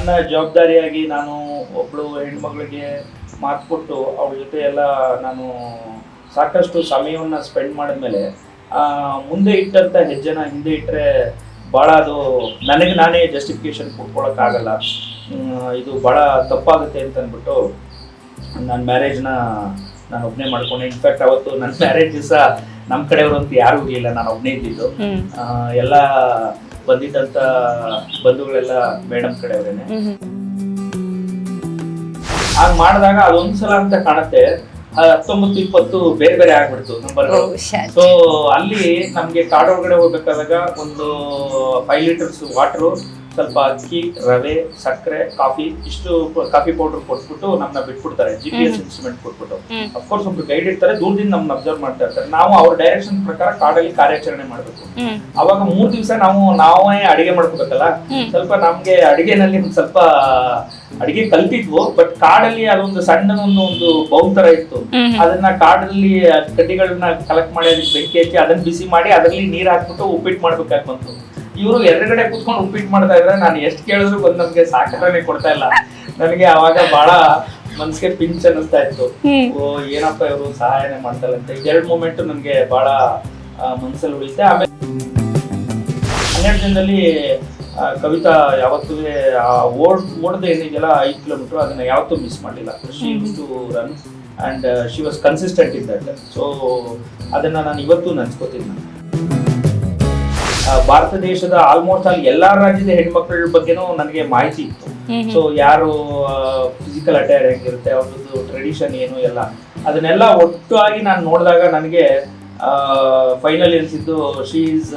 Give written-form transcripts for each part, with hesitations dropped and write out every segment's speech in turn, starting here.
ನನ್ನ ಜವಾಬ್ದಾರಿಯಾಗಿ ನಾನು ಒಬ್ಬಳು ಹೆಣ್ಮಗಳಿಗೆ ಮಾತು ಕೊಟ್ಟು ಅವಳ ಜೊತೆ ಎಲ್ಲ ನಾನು ಸಾಕಷ್ಟು ಸಮಯವನ್ನು ಸ್ಪೆಂಡ್ ಮಾಡಿದ್ಮೇಲೆ ಮುಂದೆ ಇಟ್ಟಂಥ ಹೆಜ್ಜೆನ ಹಿಂದೆ ಇಟ್ಟರೆ ಭಾಳ ಅದು ನನಗೆ ನಾನೇ ಜಸ್ಟಿಫಿಕೇಶನ್ ಕೊಡ್ಕೊಳಕ್ಕಾಗಲ್ಲ, ಇದು ಭಾಳ ತಪ್ಪಾಗುತ್ತೆ ಅಂತ ಅಂದ್ಬಿಟ್ಟು ನನ್ನ ಮ್ಯಾರೇಜ್ನ ನಾನು ಒಬ್ಬನೇ ಮಾಡ್ಕೊಂಡೆ. ಇನ್ಫ್ಯಾಕ್ಟ್ ಅವತ್ತು ನನ್ನ ಮ್ಯಾರೇಜ್ ದಿವಸ ನಮ್ಮ ಕಡೆಯವರು ಅಂತ ಯಾರೂ ಇರಲಿಲ್ಲ, ನಾನು ಒಬ್ಬನೇ ಇದ್ದಿದ್ದು. ಎಲ್ಲ ಬಂದಿದ್ದಂಥ ಬಂಧುಗಳೆಲ್ಲ ಮೇಡಮ್ ಕಡೆಯವರೇನೆ. ಹಾಗೆ ಮಾಡಿದಾಗ ಅದೊಂದ್ಸಲ ಅಂತ ಕಾಣುತ್ತೆ 19-20 ಬೇರೆ ಬೇರೆ ಆಗ್ಬಿಡ್ತು ನಂಬರ್ಗಳು. ಸೊ ಅಲ್ಲಿ ನಮ್ಗೆ ಕಾಡೊಳಗಡೆ ಹೋಗ್ಬೇಕಾದಾಗ ಒಂದು 5 ಲೀಟರ್ಸ್ ವಾಟರು, ಸ್ವಲ್ಪ ಅಕ್ಕಿ, ರವೆ, ಸಕ್ಕರೆ, ಕಾಫಿ, ಇಷ್ಟು ಕಾಫಿ ಪೌಡರ್ ಕೊಟ್ಬಿಟ್ಟು ನಮ್ಮನ್ನ ಬಿಟ್ಬಿಡ್ತಾರೆ. GPS ಇನ್ಸ್ಟ್ರೂಮೆಂಟ್ ಕೊಟ್ಬಿಟ್ಟು. ಅಫ್ಕೋರ್ಸ್ ಒಬ್ರು ಗೈಡ್ ಇರ್ತಾರೆ, ದೂರದಿಂದ ನಮ್ಮನ್ನ ಅಬ್ಸರ್ವ್ ಮಾಡ್ತಾ ಇರ್ತಾರೆ. ನಾವು ಅವ್ರ ಡೈರೆಕ್ಷನ್ ಪ್ರಕಾರ ಕಾಡಲ್ಲಿ ಕಾರ್ಯಾಚರಣೆ ಮಾಡ್ಬೇಕು. ಅವಾಗ 3 ದಿವಸ ನಾವೇ ಅಡಿಗೆ ಮಾಡ್ಕೋಬೇಕಲ್ಲ. ಸ್ವಲ್ಪ ನಮ್ಗೆ ಅಡಿಗೆನಲ್ಲಿ ಒಂದು ಸ್ವಲ್ಪ ಅಡಿಗೆ ಕಲ್ತಿದ್ವು, ಬಟ್ ಕಾಡಲ್ಲಿ ಅದೊಂದು ಸಣ್ಣದೊಂದು ಬೌಲ್ ತರ ಇತ್ತು. ಅದನ್ನ ಕಾಡಲ್ಲಿ ಕಡ್ಡಿಗಳನ್ನ ಕಲೆಕ್ಟ್ ಮಾಡಿ ಅದಕ್ಕೆ ಬೆಂಕಿ ಹಚ್ಚಿ ಅದನ್ನ ಬಿಸಿ ಮಾಡಿ ಅದರಲ್ಲಿ ನೀರ್ ಹಾಕ್ಬಿಟ್ಟು ಉಪ್ಪಿಟ್ಟು ಮಾಡ್ಬೇಕಾಗಿ ಬಂತು. ಇವರು ಎದುರುಗಡೆ ಕೂತ್ಕೊಂಡು ಉಪ್ಪಿಟ್ಟು ಮಾಡ್ತಾ ಇದ್ರೆ ನಾನು ಎಷ್ಟು ಕೇಳಿದ್ರು ಬಂದು ನಮ್ಗೆ ಸಾಕಾರನೆ ಕೊಡ್ತಾ ಇಲ್ಲ. ನನಗೆ ಅವಾಗ ಬಹಳ ಮನ್ಸಿಗೆ ಪಿಂಚ್ ಅನ್ನಿಸ್ತಾ ಇತ್ತು. ಓ ಏನಪ್ಪ ಇವರು ಸಹಾಯನೇ ಮಾಡ್ತಾರೆ ಅಂತ. 2 ಮೂಮೆಂಟ್ ನನ್ಗೆ ಬಹಳ ಮನ್ಸಲ್ಲಿ ಉಳಿತೆ. ಆಮೇಲೆ 12 ದಿನದಲ್ಲಿ ಕವಿತಾ ಯಾವತ್ತೂ ಓಡದೆ ಏನಿದೆಯಲ್ಲ 5 ಕಿಲೋಮೀಟರ್ ಅದನ್ನ ಯಾವತ್ತೂ ಮಿಸ್ ಮಾಡಲಿಲ್ಲ. She used to run and she was consistent in that. So ಅದನ್ನ ನಾನು ಇವತ್ತು ನೆನ್ಸ್ಕೋತೀನಿ. ಭಾರತ ದೇಶದ ಆಲ್ಮೋಸ್ಟ್ ಆಲ್ ಎಲ್ಲಾ ರಾಜ್ಯದ ಹೆಣ್ಮಕ್ಳ ಬಗ್ಗೆನೂ ನನಗೆ ಮಾಹಿತಿ ಇತ್ತು. ಸೊ ಯಾರು ಫಿಸಿಕಲ್ ಅಟೈರ್ ಹೆಂಗಿರುತ್ತೆ, ಅವ್ರದ್ದು ಟ್ರೆಡಿಷನ್ ಏನು ಎಲ್ಲ ಅದನ್ನೆಲ್ಲ ಒಟ್ಟಾಗಿ ನಾನು ನೋಡಿದಾಗ ನನಗೆ ಫೈನಲ್ ಅನಿಸಿದ್ದು she is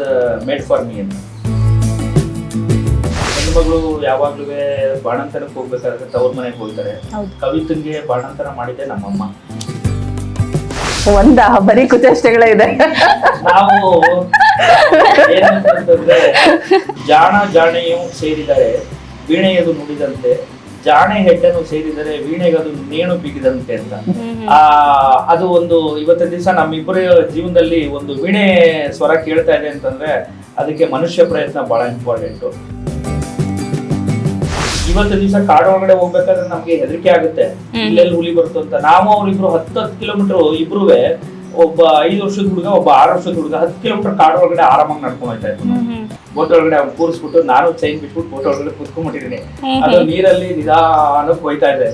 made for me ಅಂತ. ಹೆಣ್ಮಗಳು ಯಾವಾಗ್ಲೂ ಬಾಣಂತನಕ್ಕೆ ಹೋಗ್ಬೇಕಾದ್ರೆ ತವ್ರ ಮನೆಗೆ ಹೋಗ್ತಾರೆ. ಕವಿತಂಗೆ ಬಾಣಂತನ ಮಾಡಿದ್ದೆ ನಮ್ಮಮ್ಮ. ಬರೀ ಕುಚೇಷ್ಟೆಗಳೇ ಇದೆ. ನಾವು ಏನಂತಂದ್ರೆ ಜಾಣೆಯು ಸೇರಿದರೆ ವೀಣೆಯದು ನುಡಿದಂತೆ, ಜಾಣೆ ಹೆಡ್ಡನ್ನು ಸೇರಿದರೆ ವೀಣೆಗದು ನೇಣು ಬಿಗಿದಂತೆ ಅಂತ. ಅದು ಒಂದು ಇವತ್ತಿನ ದಿವಸ ನಮ್ಮಿಬ್ಬರ ಜೀವನದಲ್ಲಿ ಒಂದು ವೀಣೆ ಸ್ವರ ಕೇಳ್ತಾ ಇದೆ ಅಂತಂದ್ರೆ ಅದಕ್ಕೆ ಮನುಷ್ಯ ಪ್ರಯತ್ನ ಬಹಳ ಇಂಪಾರ್ಟೆಂಟ್. ಇವತ್ತು ದಿವಸ ಕಾಡೊಳಗಡೆ ಹೋಗ್ಬೇಕಾದ್ರೆ ನಮ್ಗೆ ಹೆದರಿಕೆ ಆಗುತ್ತೆ, ಇಲ್ಲೆಲ್ಲಿ ಹುಲಿ ಬರುತ್ತೋ ಅಂತ. ನಾವು ಅವ್ರಿಬ್ರು 10 ಕಿಲೋಮೀಟರ್ ಇಬ್ರುವೆ, ಒಬ್ಬ 5 ವರ್ಷದ ಹುಡುಗ, ಒಬ್ಬ 6 ವರ್ಷದ ಹುಡುಗ 10 ಕಿಲೋಮೀಟರ್ ಕಾಡೊಳಗಡೆ ಆರಾಮಾಗಿ ನಡ್ಕೊಂಡು ಹೋಗ್ತಾ ಇತ್ತು. ಬೋಟ್ ಒಳಗಡೆ ಅವ್ನು ಕೂರಿಸ್ಬಿಟ್ಟು ನಾನು ಚೈನ್ ಬಿಟ್ಬಿಟ್ಟು ಬೋಟ್ ಒಳಗಡೆ ಕೂತ್ಕೊಂಡ್ಬಿಟ್ಟಿದ್ದೀನಿ. ಅದು ನೀರಲ್ಲಿ ನಿಧಾನಕ್ಕೆ ಹೋಯ್ತಾ ಇದೆ.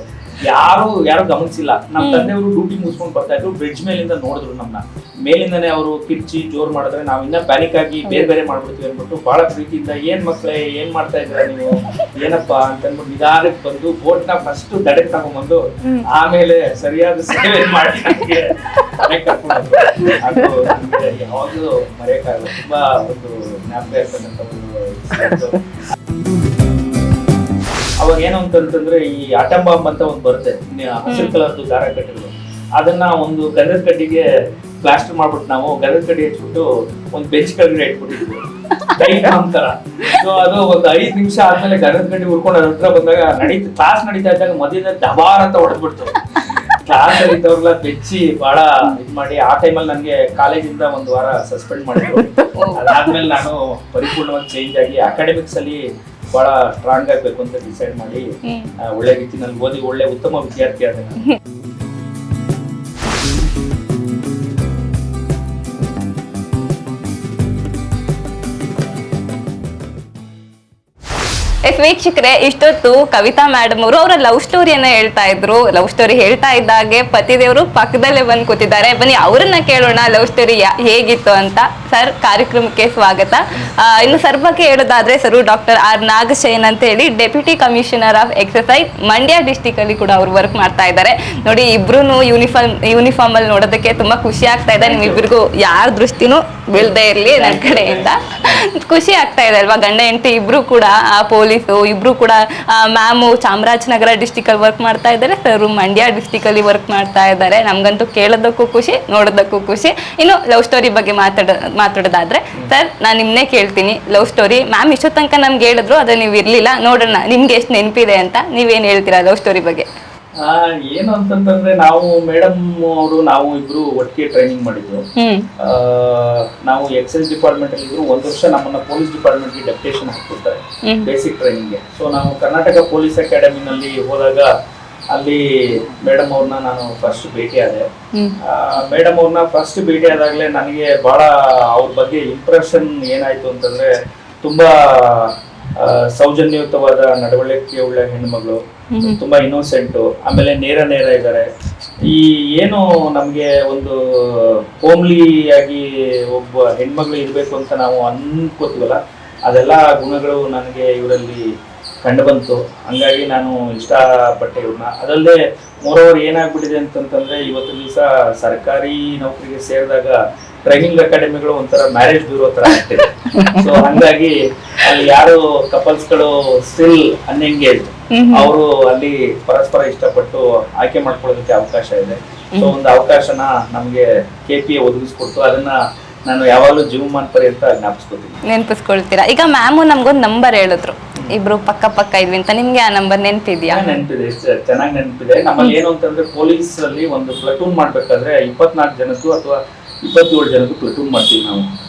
ಯಾರು ಗಮನಿಸಿಲ್ಲ. ನಮ್ಮ ತಂದೆಯವರು ಡ್ಯೂಟಿ ಮುಗಿಸ್ಕೊಂಡು ಬರ್ತಾ ಇದ್ರು. ಬ್ರಿಡ್ಜ್ ಮೇಲಿಂದ ನೋಡಿದ್ರು ನಮ್ಮನ್ನ. ಮೇಲಿಂದಾನೆ ಅವರು ಕಿರ್ಚಿ ಜೋರ್ ಮಾಡಿದ್ರೆ ನಾವು ಇನ್ನ ಪ್ಯಾನಿಕ್ ಆಗಿ ಬೇರೆ ಮಾಡ್ಬಿಡ್ತೀವಿ ಅಂದ್ಬಿಟ್ಟು ಬಹಳ ಪ್ರೀತಿಯಿಂದ ಏನ್ ಮಕ್ಳೇ ಏನ್ ಮಾಡ್ತಾ ಇದ್ರ ನೀವು, ಏನಪ್ಪಾ ಅಂತ ಅಂದ್ಬಿಟ್ಟು ನಿಧಾನಕ್ಕೆ ಬಂದು ಬೋಟ್ ನ ಫಸ್ಟ್ ದಡಕ್ಕೆ ತಗೊಂಡ್ಬಂದು ಆಮೇಲೆ ಸರಿಯಾದ ಸೇವೆ ಮಾಡಿ ಅದು ಯಾವಾಗ್ಲೂ ಮರೆಯಕ್ಕಾಗಲ್ಲ. ತುಂಬಾ ಒಂದು ಜ್ಞಾಪಕ ಇರ್ತಕ್ಕಂಥ ಒಂದು. ಅವಾಗ ಏನು ಅಂತಂದ್ರೆ ಈ ಆಟಂ ಬಾಂಬ್ ಅಂತ ಒಂದು ಬರುತ್ತೆ, ಹಸಿರು ಕಲರ್ದು ದಾರ ಕಟ್ಟಿದ್ರು. ಅದನ್ನ ಒಂದು ಗಂಧದ ಕಡ್ಡಿಗೆ ಪ್ಲಾಸ್ಟರ್ ಮಾಡ್ಬಿಟ್ಟು ನಾವು ಗಂಧದ ಕಡ್ಡಿ ಹಚ್ಬಿಟ್ಟು ಒಂದು ಬೆಂಚ್ ಕೆಳಗಡೆ ಇಟ್ಬಿಟ್ಟಿದ್ವಿ ಟೈಮ್ ತರ. ಸೊ ಅದು ಒಂದು 5 ನಿಮಿಷ ಆದ್ಮೇಲೆ ಗಂಧದ ಕಡ್ಡಿ ಉರ್ಕೊಂಡು ಅದ್ರ ಹತ್ರ ಬಂದಾಗ ಕ್ಲಾಸ್ ನಡೀತಾ ಇದ್ದಾಗ ಮಧ್ಯದಲ್ಲಿ ದಬಾರ್ ಅಂತ ಹೊಡೆದ್ಬಿಡ್ತು. ಕ್ಲಾಸ್ ಅಲ್ಲಿ ಇದ್ದವ್ರೆಲ್ಲ ಬೆಚ್ಚಿ ಬಹಳ ಇದ್ ಮಾಡಿ. ಆ ಟೈಮಲ್ಲಿ ನನಗೆ ಕಾಲೇಜಿಂದ 1 ವಾರ ಸಸ್ಪೆಂಡ್ ಮಾಡಿದ್ರು. ಅದಾದ್ಮೇಲೆ ನಾನು ಪರಿಪೂರ್ಣವಾಗಿ ಚೇಂಜ್ ಆಗಿ ಅಕಾಡೆಮಿಕ್ಸ್ ಅಲ್ಲಿ ಬಹಳ ಸ್ಟ್ರಾಂಗ್ ಆಗ್ಬೇಕು ಅಂತ ಡಿಸೈಡ್ ಮಾಡಿ ಒಳ್ಳೆ ರೀತಿನಲ್ಲಿ ಓದಿ ಒಳ್ಳೆ ಉತ್ತಮ ವಿದ್ಯಾರ್ಥಿ ಆದ ನಾನು. ವೀಕ್ಷಕರೇ, ಇಷ್ಟೊತ್ತು ಕವಿತಾ ಮೇಡಮ್ ಅವರು ಅವರ ಲವ್ ಸ್ಟೋರಿಯನ್ನ ಹೇಳ್ತಾ ಇದ್ರು. ಲವ್ ಸ್ಟೋರಿ ಹೇಳ್ತಾ ಇದ್ದಾಗೆ ಪತಿದೇವರು ಪಕ್ಕದಲ್ಲೇ ಬಂದು ಕೂತಿದ್ದಾರೆ. ಬನ್ನಿ ಅವರನ್ನ ಕೇಳೋಣ ಲವ್ ಸ್ಟೋರಿ ಹೇಗಿತ್ತು ಅಂತ. ಸರ್, ಕಾರ್ಯಕ್ರಮಕ್ಕೆ ಸ್ವಾಗತ. ಇನ್ನು ಸರ್ ಬಗ್ಗೆ ಹೇಳೋದಾದ್ರೆ ಸರ್ ಡಾಕ್ಟರ್ ಆರ್ ನಾಗಶಯನ್ ಅಂತ ಹೇಳಿ deputy commissioner of exercise Mandya district ಅಲ್ಲಿ ಕೂಡ ಅವರು ವರ್ಕ್ ಮಾಡ್ತಾ ಇದ್ದಾರೆ. ನೋಡಿ, ಇಬ್ರು ಯೂನಿಫಾರ್ಮ್ ಅಲ್ಲಿ ನೋಡೋದಕ್ಕೆ ತುಂಬಾ ಖುಷಿ ಆಗ್ತಾ ಇದೆ. ನಿಮ್ಮಿಬ್ಬರಿಗೂ ಯಾರ ದೃಷ್ಟಿನೂ ಬೀಳದೆ ಇರ್ಲಿ ನನ್ನ ಕಡೆಯಿಂದ. ಖುಷಿ ಆಗ್ತಾ ಇದೆ ಅಲ್ವಾ? ಗಂಡ ಹೆಂಡತಿ ಇಬ್ರು ಕೂಡ ಪೊಲೀಸು, ಇಬ್ರು ಕೂಡ ಮ್ಯಾಮು ಚಾಮರಾಜನಗರ ಡಿಸ್ಟಿಕ್ ಅಲ್ಲಿ ವರ್ಕ್ ಮಾಡ್ತಾ ಇದ್ದಾರೆ, ಸರ್ ಮಂಡ್ಯ ಡಿಸ್ಟಿಕ್ ಅಲ್ಲಿ ವರ್ಕ್ ಮಾಡ್ತಾ ಇದ್ದಾರೆ. ನಮ್ಗಂತೂ ಕೇಳೋದಕ್ಕೂ ಖುಷಿ, ನೋಡೋದಕ್ಕೂ ಖುಷಿ. ಇನ್ನು ಲವ್ ಸ್ಟೋರಿ ಬಗ್ಗೆ ಮಾತಾಡೋದಾದ್ರೆ ಸರ್, ನಾನು ನಿಮ್ನೆ ಕೇಳ್ತೀನಿ ಲವ್ ಸ್ಟೋರಿ. ಮ್ಯಾಮ್ ಇಷ್ಟೋ ತನಕ ನಮ್ಗೆ ಹೇಳಿದ್ರು, ಅದು ನೀವು ಇರ್ಲಿಲ್ಲ. ನೋಡೋಣ ನಿಮ್ಗೆ ಎಷ್ಟು ನೆನಪಿದೆ ಅಂತ. ನೀವೇನ್ ಹೇಳ್ತೀರಾ ಲವ್ ಸ್ಟೋರಿ ಬಗ್ಗೆ? ಏನು ಅಂತಂತಂದ್ರೆ ನಾವು ಮೇಡಮ್ ಅವರು ನಾವು ಇಬ್ರು ಒಟ್ಟಿಗೆ ಟ್ರೈನಿಂಗ್ ಮಾಡಿದ್ರು. ನಾವು ಎಕ್ಸೈಸ್ ಡಿಪಾರ್ಟ್ಮೆಂಟ್ ಅಲ್ಲಿ ಇದ್ರು, 1 ವರ್ಷ ನಮ್ಮನ್ನ ಪೊಲೀಸ್ ಡಿಪಾರ್ಟ್ಮೆಂಟ್ ಗೆ ಡೆಪ್ಯುಟೇಷನ್ ಹಾಕ್ಬಿಡ್ತಾರೆ ಬೇಸಿಕ್ ಟ್ರೈನಿಂಗ್ ಗೆ. ಸೊ ನಾವು ಕರ್ನಾಟಕ ಪೊಲೀಸ್ ಅಕಾಡೆಮಿನಲ್ಲಿ ಹೋದಾಗ ಅಲ್ಲಿ ಮೇಡಮ್ ಅವ್ರನ್ನ ನಾನು ಫಸ್ಟ್ ಭೇಟಿ ಆದೆ. ಮೇಡಮ್ ಅವ್ರನ್ನ ಫಸ್ಟ್ ಭೇಟಿ ಆದಾಗ್ಲೇ ನನಗೆ ಬಹಳ ಅವ್ರ ಬಗ್ಗೆ ಇಂಪ್ರೆಷನ್ ಏನಾಯ್ತು ಅಂತಂದ್ರೆ, ತುಂಬಾ ಸೌಜನ್ಯಯುತವಾದ ನಡವಳಿಕೆ ಉಳ್ಳ ಹೆಣ್ಮಗಳು, ತುಂಬಾ ಇನ್ನೋಸೆಂಟ್, ಆಮೇಲೆ ನೇರ ಇದ್ದಾರೆ. ಈ ಏನು ನಮ್ಗೆ ಒಂದು ಹೋಮ್ಲಿ ಆಗಿ ಒಬ್ಬ ಹೆಣ್ಮಗಳು ಇರ್ಬೇಕು ಅಂತ ನಾವು ಅನ್ಕೋತೀವಲ್ಲ, ಅದೆಲ್ಲ ಗುಣಗಳು ನನಗೆ ಇವರಲ್ಲಿ ಕಂಡು ಬಂತು. ಹಂಗಾಗಿ ನಾನು ಇಷ್ಟಪಟ್ಟೆ ಇವ್ರನ್ನ. ಅದಲ್ಲದೆ ಮೋರೋವರ್ ಏನಾಗ್ಬಿಟ್ಟಿದೆ ಅಂತಂತಂದ್ರೆ, ಇವತ್ತು ದಿವಸ ಸರ್ಕಾರಿ ನೌಕರಿಗೆ ಸೇರಿದಾಗ ಟ್ರೈನಿಂಗ್ ಅಕಾಡೆಮಿಗಳು ಒಂಥರ ಮ್ಯಾರೇಜ್ ಬ್ಯೂರೋ ತರ ಆಗ್ತಿದೆ. ಸೊ ಹಂಗಾಗಿ ಅಲ್ಲಿ ಯಾರು ಕಪಲ್ಸ್ಗಳು ಸ್ಟಿಲ್ ಅನ್ಎಂಗೇಜ್, ಅವರು ಅಲ್ಲಿ ಪರಸ್ಪರ ಇಷ್ಟಪಟ್ಟು ಆಯ್ಕೆ ಮಾಡ್ಕೊಳ್ಳೋದಕ್ಕೆ ಅವಕಾಶ ಇದೆ. ಸೊ ಒಂದು ಅವಕಾಶನ ನಮ್ಗೆ KPA ಒದಗಿಸ್ಕೊಡ್ತು. ಅದನ್ನ ನಾನು ಯಾವಾಗಲೂ ಜೀವಮಾನ ಪರ್ಯಂತ ಜ್ಞಾಪಿಸ್ಕೊತೀನಿ. ನೆನಪಿಸ್ಕೊಳ್ತೀರಾ? ಈಗ ಮ್ಯಾಮು ನಮ್ಗೊಂದು ನಂಬರ್ ಹೇಳಿದ್ರು, ಇಬ್ರು ಪಕ್ಕ ಇದ್ವಿ ಅಂತ. ನಿಮ್ಗೆ ಆ ನಂಬರ್ ನೆನಪಿದ್ಯಾ? ನೆನಪಿದೆ, ಚೆನ್ನಾಗಿ ನೆನಪಿದೆ. ನಮ್ಮಲ್ಲಿ ಏನು ಅಂತಂದ್ರೆ, ಪೊಲೀಸ್ ಅಲ್ಲಿ ಒಂದು ಪ್ಲಟೂನ್ ಮಾಡ್ಬೇಕಾದ್ರೆ 24 ಜನದ್ದು ಅಥವಾ 27 ಜನದ್ದು ಪ್ಲಟೂನ್ ಮಾಡ್ತೀವಿ ನಾವು.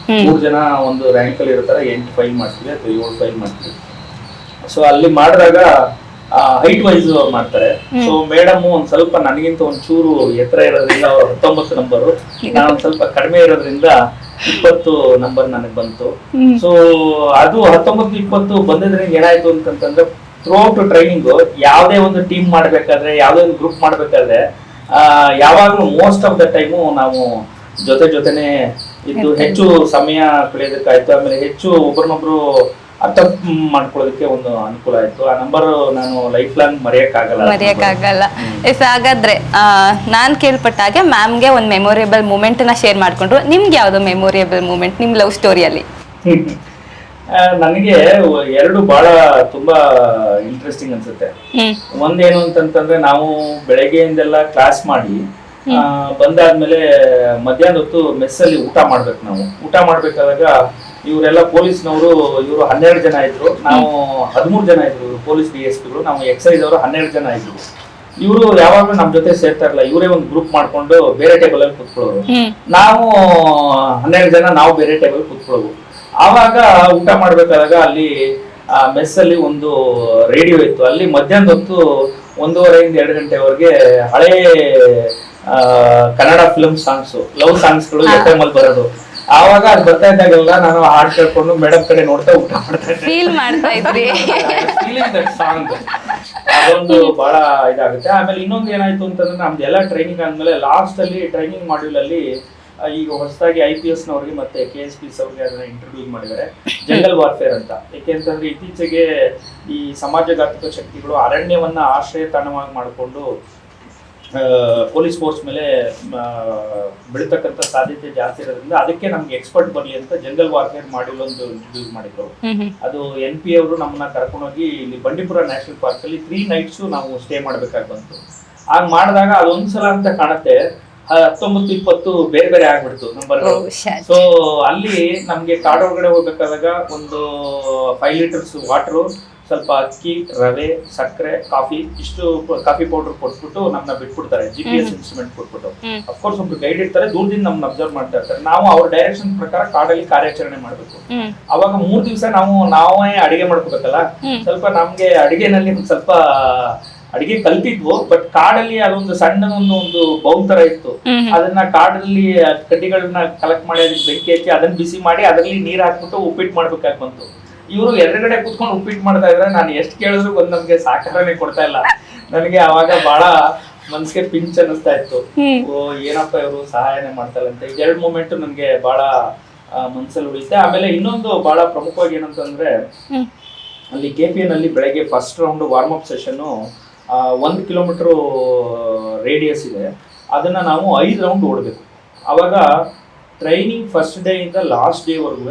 3 ಜನ ಒಂದು ರ್ಯಾಂಕ್ ಅಲ್ಲಿ ಇರ್ತಾರೆ, 8 ಫೈಲ್ ಮಾಡ್ತೀವಿ ಅಥವಾ 7 ಫೈಲ್ ಮಾಡ್ತೀವಿ. ಸೊ ಅಲ್ಲಿ ಮಾಡಿದಾಗ ಹೈಟ್ ವೈಸ್ ಮಾಡ್ತಾರೆ. ಸೊ ಮೇಡಮ್ ಒಂದ್ ಸ್ವಲ್ಪ ನನಗಿಂತ ಒಂಚೂರು ಎತ್ತರ ಇರೋದ್ರಿಂದ ಅವ್ರ 19 ನಂಬರು, ನಾನು ಒಂದ್ ಸ್ವಲ್ಪ ಕಡಿಮೆ ಇರೋದ್ರಿಂದ 20 ನಂಬರ್ ನನಗೆ ಬಂತು. ಸೊ ಅದು 19-20 ಬಂದಿದ್ರಿಂದ ಏನಾಯ್ತು ಅಂತಂತಂದ್ರೆ, ಥ್ರೂಔಟ್ ಟ್ರೈನಿಂಗ್ ಯಾವ್ದೇ ಒಂದು ಟೀಮ್ ಮಾಡ್ಬೇಕಾದ್ರೆ, ಯಾವ್ದೇ ಒಂದು ಗ್ರೂಪ್ ಮಾಡ್ಬೇಕಾದ್ರೆ ಯಾವಾಗ್ಲೂ ಮೋಸ್ಟ್ ಆಫ್ ದ ಟೈಮು ನಾವು ಜೊತೆನೆ ಇದ್ದು ಹೆಚ್ಚು ಸಮಯ ಕಳೆಯೋದಕ್ಕಾಯ್ತು. ಆಮೇಲೆ ಹೆಚ್ಚು ಒಬ್ಬರನ್ನೊಬ್ರು ಅರ್ಥ ಮಾಡ್ಕೊಳ್ಳೋದಕ್ಕೆ ಒಂದು ಅನುಕೂಲ ಆಯ್ತು. ಆ ನಂಬರ್ ನಾನು ಲೈಫ್ ಲಾಂಗ್ ಮರೆಯಕ್ಕಾಗಲ್ಲ. ಹಾಗಾದ್ರೆ ನಾನ್ ಕೇಳ್ಪಟ್ಟ ಹಾಗೆ ಮ್ಯಾಮ್ಗೆ ಒಂದು ಮೆಮೊರೇಬಲ್ ಮೂಮೆಂಟ್ ನ ಶೇರ್ ಮಾಡ್ಕೊಂಡ್ರು. ನಿಮ್ಗೆ ಯಾವ್ದು ಮೆಮೊರೇಬಲ್ ಮೂಮೆಂಟ್ ನಿಮ್ ಲವ್ ಸ್ಟೋರಿಯಲ್ಲಿ? ನನಗೆ 2 ಬಹಳ ತುಂಬಾ ಇಂಟ್ರೆಸ್ಟಿಂಗ್ ಅನ್ಸುತ್ತೆ. ಒಂದೇನು ಅಂತಂತಂದ್ರೆ, ನಾವು ಬೆಳಗ್ಗೆಯಿಂದೆಲ್ಲ ಕ್ಲಾಸ್ ಮಾಡಿ ಬಂದಾದ್ಮೇಲೆ ಮಧ್ಯಾಹ್ನ ಹೊತ್ತು ಮೆಸ್ಸಲ್ಲಿ ಊಟ ಮಾಡ್ಬೇಕು. ನಾವು ಊಟ ಮಾಡ್ಬೇಕಾದಾಗ ಇವರೆಲ್ಲ ಪೊಲೀಸ್ನವರು, ಇವರು 12 ಜನ ಇದ್ರು, ನಾವು 13 ಜನ ಇದ್ರು. ಇವರು ಪೊಲೀಸ್ DSPಗಳು, ನಾವು ಎಕ್ಸೈಸ್ ಅವರು 12 ಜನ ಇದ್ರು. ಇವರು ಯಾವಾಗ್ಲೂ ನಮ್ ಜೊತೆ ಸೇರ್ತಾ ಇರಲ್ಲ, ಇವರೇ ಒಂದು ಗ್ರೂಪ್ ಮಾಡ್ಕೊಂಡು ಬೇರೆ ಟೇಬಲ್ ಅಲ್ಲಿ ಕುತ್ಕೊಳ್ಳೋರು. ನಾವು 12 ಜನ ನಾವು ಬೇರೆ ಟೇಬಲ್ ಕುತ್ಕೊಳ್ಳೋದು. ಆವಾಗ ಊಟ ಮಾಡ್ಬೇಕಾದಾಗ ಅಲ್ಲಿ ಮೆಸ್ ಅಲ್ಲಿ ಒಂದು ರೇಡಿಯೋ ಇತ್ತು. ಅಲ್ಲಿ ಮಧ್ಯಾಹ್ನದ ಹೊತ್ತು 1:30 ಇಂದ 2 ಗಂಟೆವರೆಗೆ ಹಳೇ ಕನ್ನಡ ಫಿಲ್ಮ್ ಸಾಂಗ್ಸ್, ಲವ್ ಸಾಂಗ್ಸ್ಗಳು FM ಅಲ್ಲಿ ಬರೋದು. ಆವಾಗ ಅದು ಬರ್ತಾ ಇದ್ದಾಗೆಲ್ಲ ನಾನು ಹಾಡ್ ಕೇಳ್ಕೊಂಡು ಮೇಡಮ್ ಕಡೆ ನೋಡ್ತಾ ಊಟ ಮಾಡ್ತಾ ಇದ್ದೆ. ಫೀಲ್ ಮಾಡ್ತಾ ಇದ್ರಿ ಸಾಂಗ್. ಅದೊಂದು ಬಹಳ ಇದಾಗುತ್ತೆ. ಆಮೇಲೆ ಇನ್ನೊಂದು ಏನಾಯ್ತು ಅಂತಂದ್ರೆ, ನಮ್ದು ಎಲ್ಲ ಟ್ರೈನಿಂಗ್ ಆದ್ಮೇಲೆ ಲಾಸ್ಟ್ ಅಲ್ಲಿ ಟ್ರೈನಿಂಗ್ ಮಾಡ್ಯೂಲ್ ಅಲ್ಲಿ ಈಗ ಹೊಸದಾಗಿ IPS ನವ್ರಿಗೆ ಮತ್ತೆ KSPS ಅವ್ರಿಗೆ ಅದನ್ನ ಇಂಟ್ರೊಡ್ಯೂಸ್ ಮಾಡಿದ್ದಾರೆ, ಜಂಗಲ್ ವಾರ್ಫೇರ್ ಅಂತ. ಯಾಕೆಂತಂದ್ರೆ ಇತ್ತೀಚೆಗೆ ಈ ಸಮಾಜಘಾತಕ ಶಕ್ತಿಗಳು ಅರಣ್ಯವನ್ನ ಆಶ್ರಯ ತಾಣವಾಗಿ ಮಾಡಿಕೊಂಡು ಪೊಲೀಸ್ ಫೋರ್ಸ್ ಮೇಲೆ ಬೆಳೀತಕ್ಕಂಥ ಸಾಧ್ಯತೆ ಜಾಸ್ತಿ ಇರೋದ್ರಿಂದ ಅದಕ್ಕೆ ನಮ್ಗೆ ಎಕ್ಸ್ಪರ್ಟ್ ಬರಲಿ ಅಂತ ಜಂಗಲ್ ವಾರ್ಫೇರ್ ಮಾಡ್ಯೂಲ್ ಒಂದು ಇಂಟ್ರೊಡ್ಯೂಸ್ ಮಾಡಿದ್ರು. ಅದು NP ಅವರು ನಮ್ಮನ್ನ ಕರ್ಕೊಂಡೋಗಿ ಇಲ್ಲಿ ಬಂಡೀಪುರ ನ್ಯಾಷನಲ್ ಪಾರ್ಕ್ ಅಲ್ಲಿ 3 ನೈಟ್ಸ್ ನಾವು ಸ್ಟೇ ಮಾಡ್ಬೇಕಾಗಿ ಬಂತು. ಆಗ ಮಾಡಿದಾಗ ಅದೊಂದ್ಸಲ ಅಂತ ಕಾಣುತ್ತೆ, 19-20 ಬೇರೆ ಆಗ್ಬಿಡ್ತು ನಂಬರ್ಗಳು. ಸೊ ಅಲ್ಲಿ ನಮ್ಗೆ ಕಾಡೊಳಗಡೆ ಹೋಗ್ಬೇಕಾದಾಗ ಒಂದು 5 ಲೀಟರ್ಸ್ ವಾಟರು, ಸ್ವಲ್ಪ ಅಕ್ಕಿ, ರವೆ, ಸಕ್ಕರೆ, ಕಾಫಿ, ಇಷ್ಟು ಕಾಫಿ ಪೌಡರ್ ಕೊಟ್ಬಿಟ್ಟು ನಮ್ಮನ್ನ ಬಿಟ್ಬಿಡ್ತಾರೆ. GPS ಇನ್ಸ್ಟ್ರೂಮೆಂಟ್ ಕೊಟ್ಬಿಟ್ಟು. ಅಫ್ಕೋರ್ಸ್ ಒಬ್ರು ಗೈಡ್ ಇರ್ತಾರೆ, ದೂರದಿಂದ ನಮ್ಮನ್ನ ಅಬ್ಸರ್ವ್ ಮಾಡ್ತಾ ಇರ್ತಾರೆ. ನಾವು ಅವ್ರ ಡೈರೆಕ್ಷನ್ ಪ್ರಕಾರ ಕಾಡಲ್ಲಿ ಕಾರ್ಯಾಚರಣೆ ಮಾಡ್ಬೇಕು. ಅವಾಗ 3 ದಿವಸ ನಾವೇ ಅಡಿಗೆ ಮಾಡ್ಕೋಬೇಕಲ್ಲ. ಸ್ವಲ್ಪ ನಮ್ಗೆ ಅಡಿಗೆನಲ್ಲಿ ಸ್ವಲ್ಪ ಅಡಿಗೆ ಕಲ್ತಿದ್ವು, ಬಟ್ ಕಾಡಲ್ಲಿ ಅದೊಂದು ಸಣ್ಣ ಒಂದು ಬೌಲ್ ತರ ಇತ್ತು. ಅದನ್ನ ಕಾಡಲ್ಲಿ ಕಡ್ಡಿಗಳನ್ನ ಕಲೆಕ್ಟ್ ಮಾಡಿ ಅದಕ್ಕೆ ಬೆಂಕಿ ಹಚ್ಚಿ ಅದನ್ನ ಬಿಸಿ ಮಾಡಿ ಅದರಲ್ಲಿ ನೀರ್ ಹಾಕ್ಬಿಟ್ಟು ಉಪ್ಪಿಟ್ಟು ಮಾಡ್ಬೇಕಾಗಿ ಬಂತು. ಇವರು ಎದುರುಗಡೆ ಕುತ್ಕೊಂಡು ಉಪ್ಪಿಟ್ಟು ಮಾಡ್ತಾ ಇದ್ರೆ ನಾನು ಎಷ್ಟು ಕೇಳಿದ್ರು ಒಂದು ನಮ್ಗೆ ಸಾಕಾರನೆ ಕೊಡ್ತಾ ಇಲ್ಲ. ನನಗೆ ಅವಾಗ ಬಹಳ ಮನ್ಸಿಗೆ ಪಿಂಚ್ ಅನ್ನಿಸ್ತಾ ಇತ್ತು. ಏನಪ್ಪ ಇವರು ಸಹಾಯನೇ ಮಾಡ್ತಾ ಇಲ್ಲ ಅಂತ. 2 ಮೂಮೆಂಟ್ ನನ್ಗೆ ಬಹಳ ಮನ್ಸಲ್ಲಿ ಉಳಿಯುತ್ತೆ. ಆಮೇಲೆ ಇನ್ನೊಂದು ಬಹಳ ಪ್ರಮುಖವಾಗಿ ಏನಂತಂದ್ರೆ, ಅಲ್ಲಿ KPA ನಲ್ಲಿ ಬೆಳಗ್ಗೆ first round warm up session 1 kilometre radius ಇದೆ. ಅದನ್ನ ನಾವು 5 ರೌಂಡ್ ಓಡಬೇಕು. ಅವಾಗ ಟ್ರೈನಿಂಗ್ ಫಸ್ಟ್ ಡೇ ಇಂದ ಲಾಸ್ಟ್ ಡೇ ವರೆಗೂ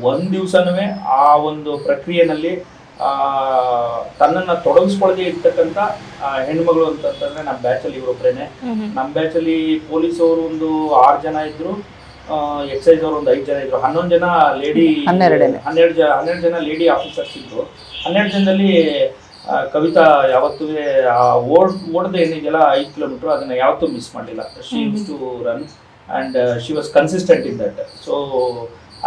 1 ದಿವಸನೂ ಆ ಒಂದು ಪ್ರಕ್ರಿಯೆನಲ್ಲಿ ತನ್ನನ್ನ ತೊಡಗಿಸ್ಕೊಳ್ಳದೆ ಇರ್ತಕ್ಕಂಥ ಹೆಣ್ಮಗಳು ಅಂತಂದ್ರೆ ನಮ್ಮ ಬ್ಯಾಚಲ್ಲಿ ಇವರೊಬ್ಬರೇನೆ. ನಮ್ಮ ಬ್ಯಾಚಲ್ಲಿ ಪೊಲೀಸ್ ಅವರು ಒಂದು 6 ಜನ ಇದ್ರು, ಎಕ್ಸೈಸ್ ಅವರು ಒಂದು 5 ಜನ ಇದ್ರು, 11 ಜನ ಲೇಡಿ 12 ಜನ ಲೇಡಿ ಆಫೀಸರ್ಸ್ ಇದ್ರು. 12 ಜನದಲ್ಲಿ ಕವಿತಾ ಯಾವತ್ತೂ ಓಡದೆ ಏನಿದೆಯಲ್ಲ 5 ಕಿಲೋಮೀಟರ್ ಅದನ್ನ ಯಾವತ್ತೂ ಮಿಸ್ ಮಾಡಲಿಲ್ಲ. She used to run and she was consistent in that. So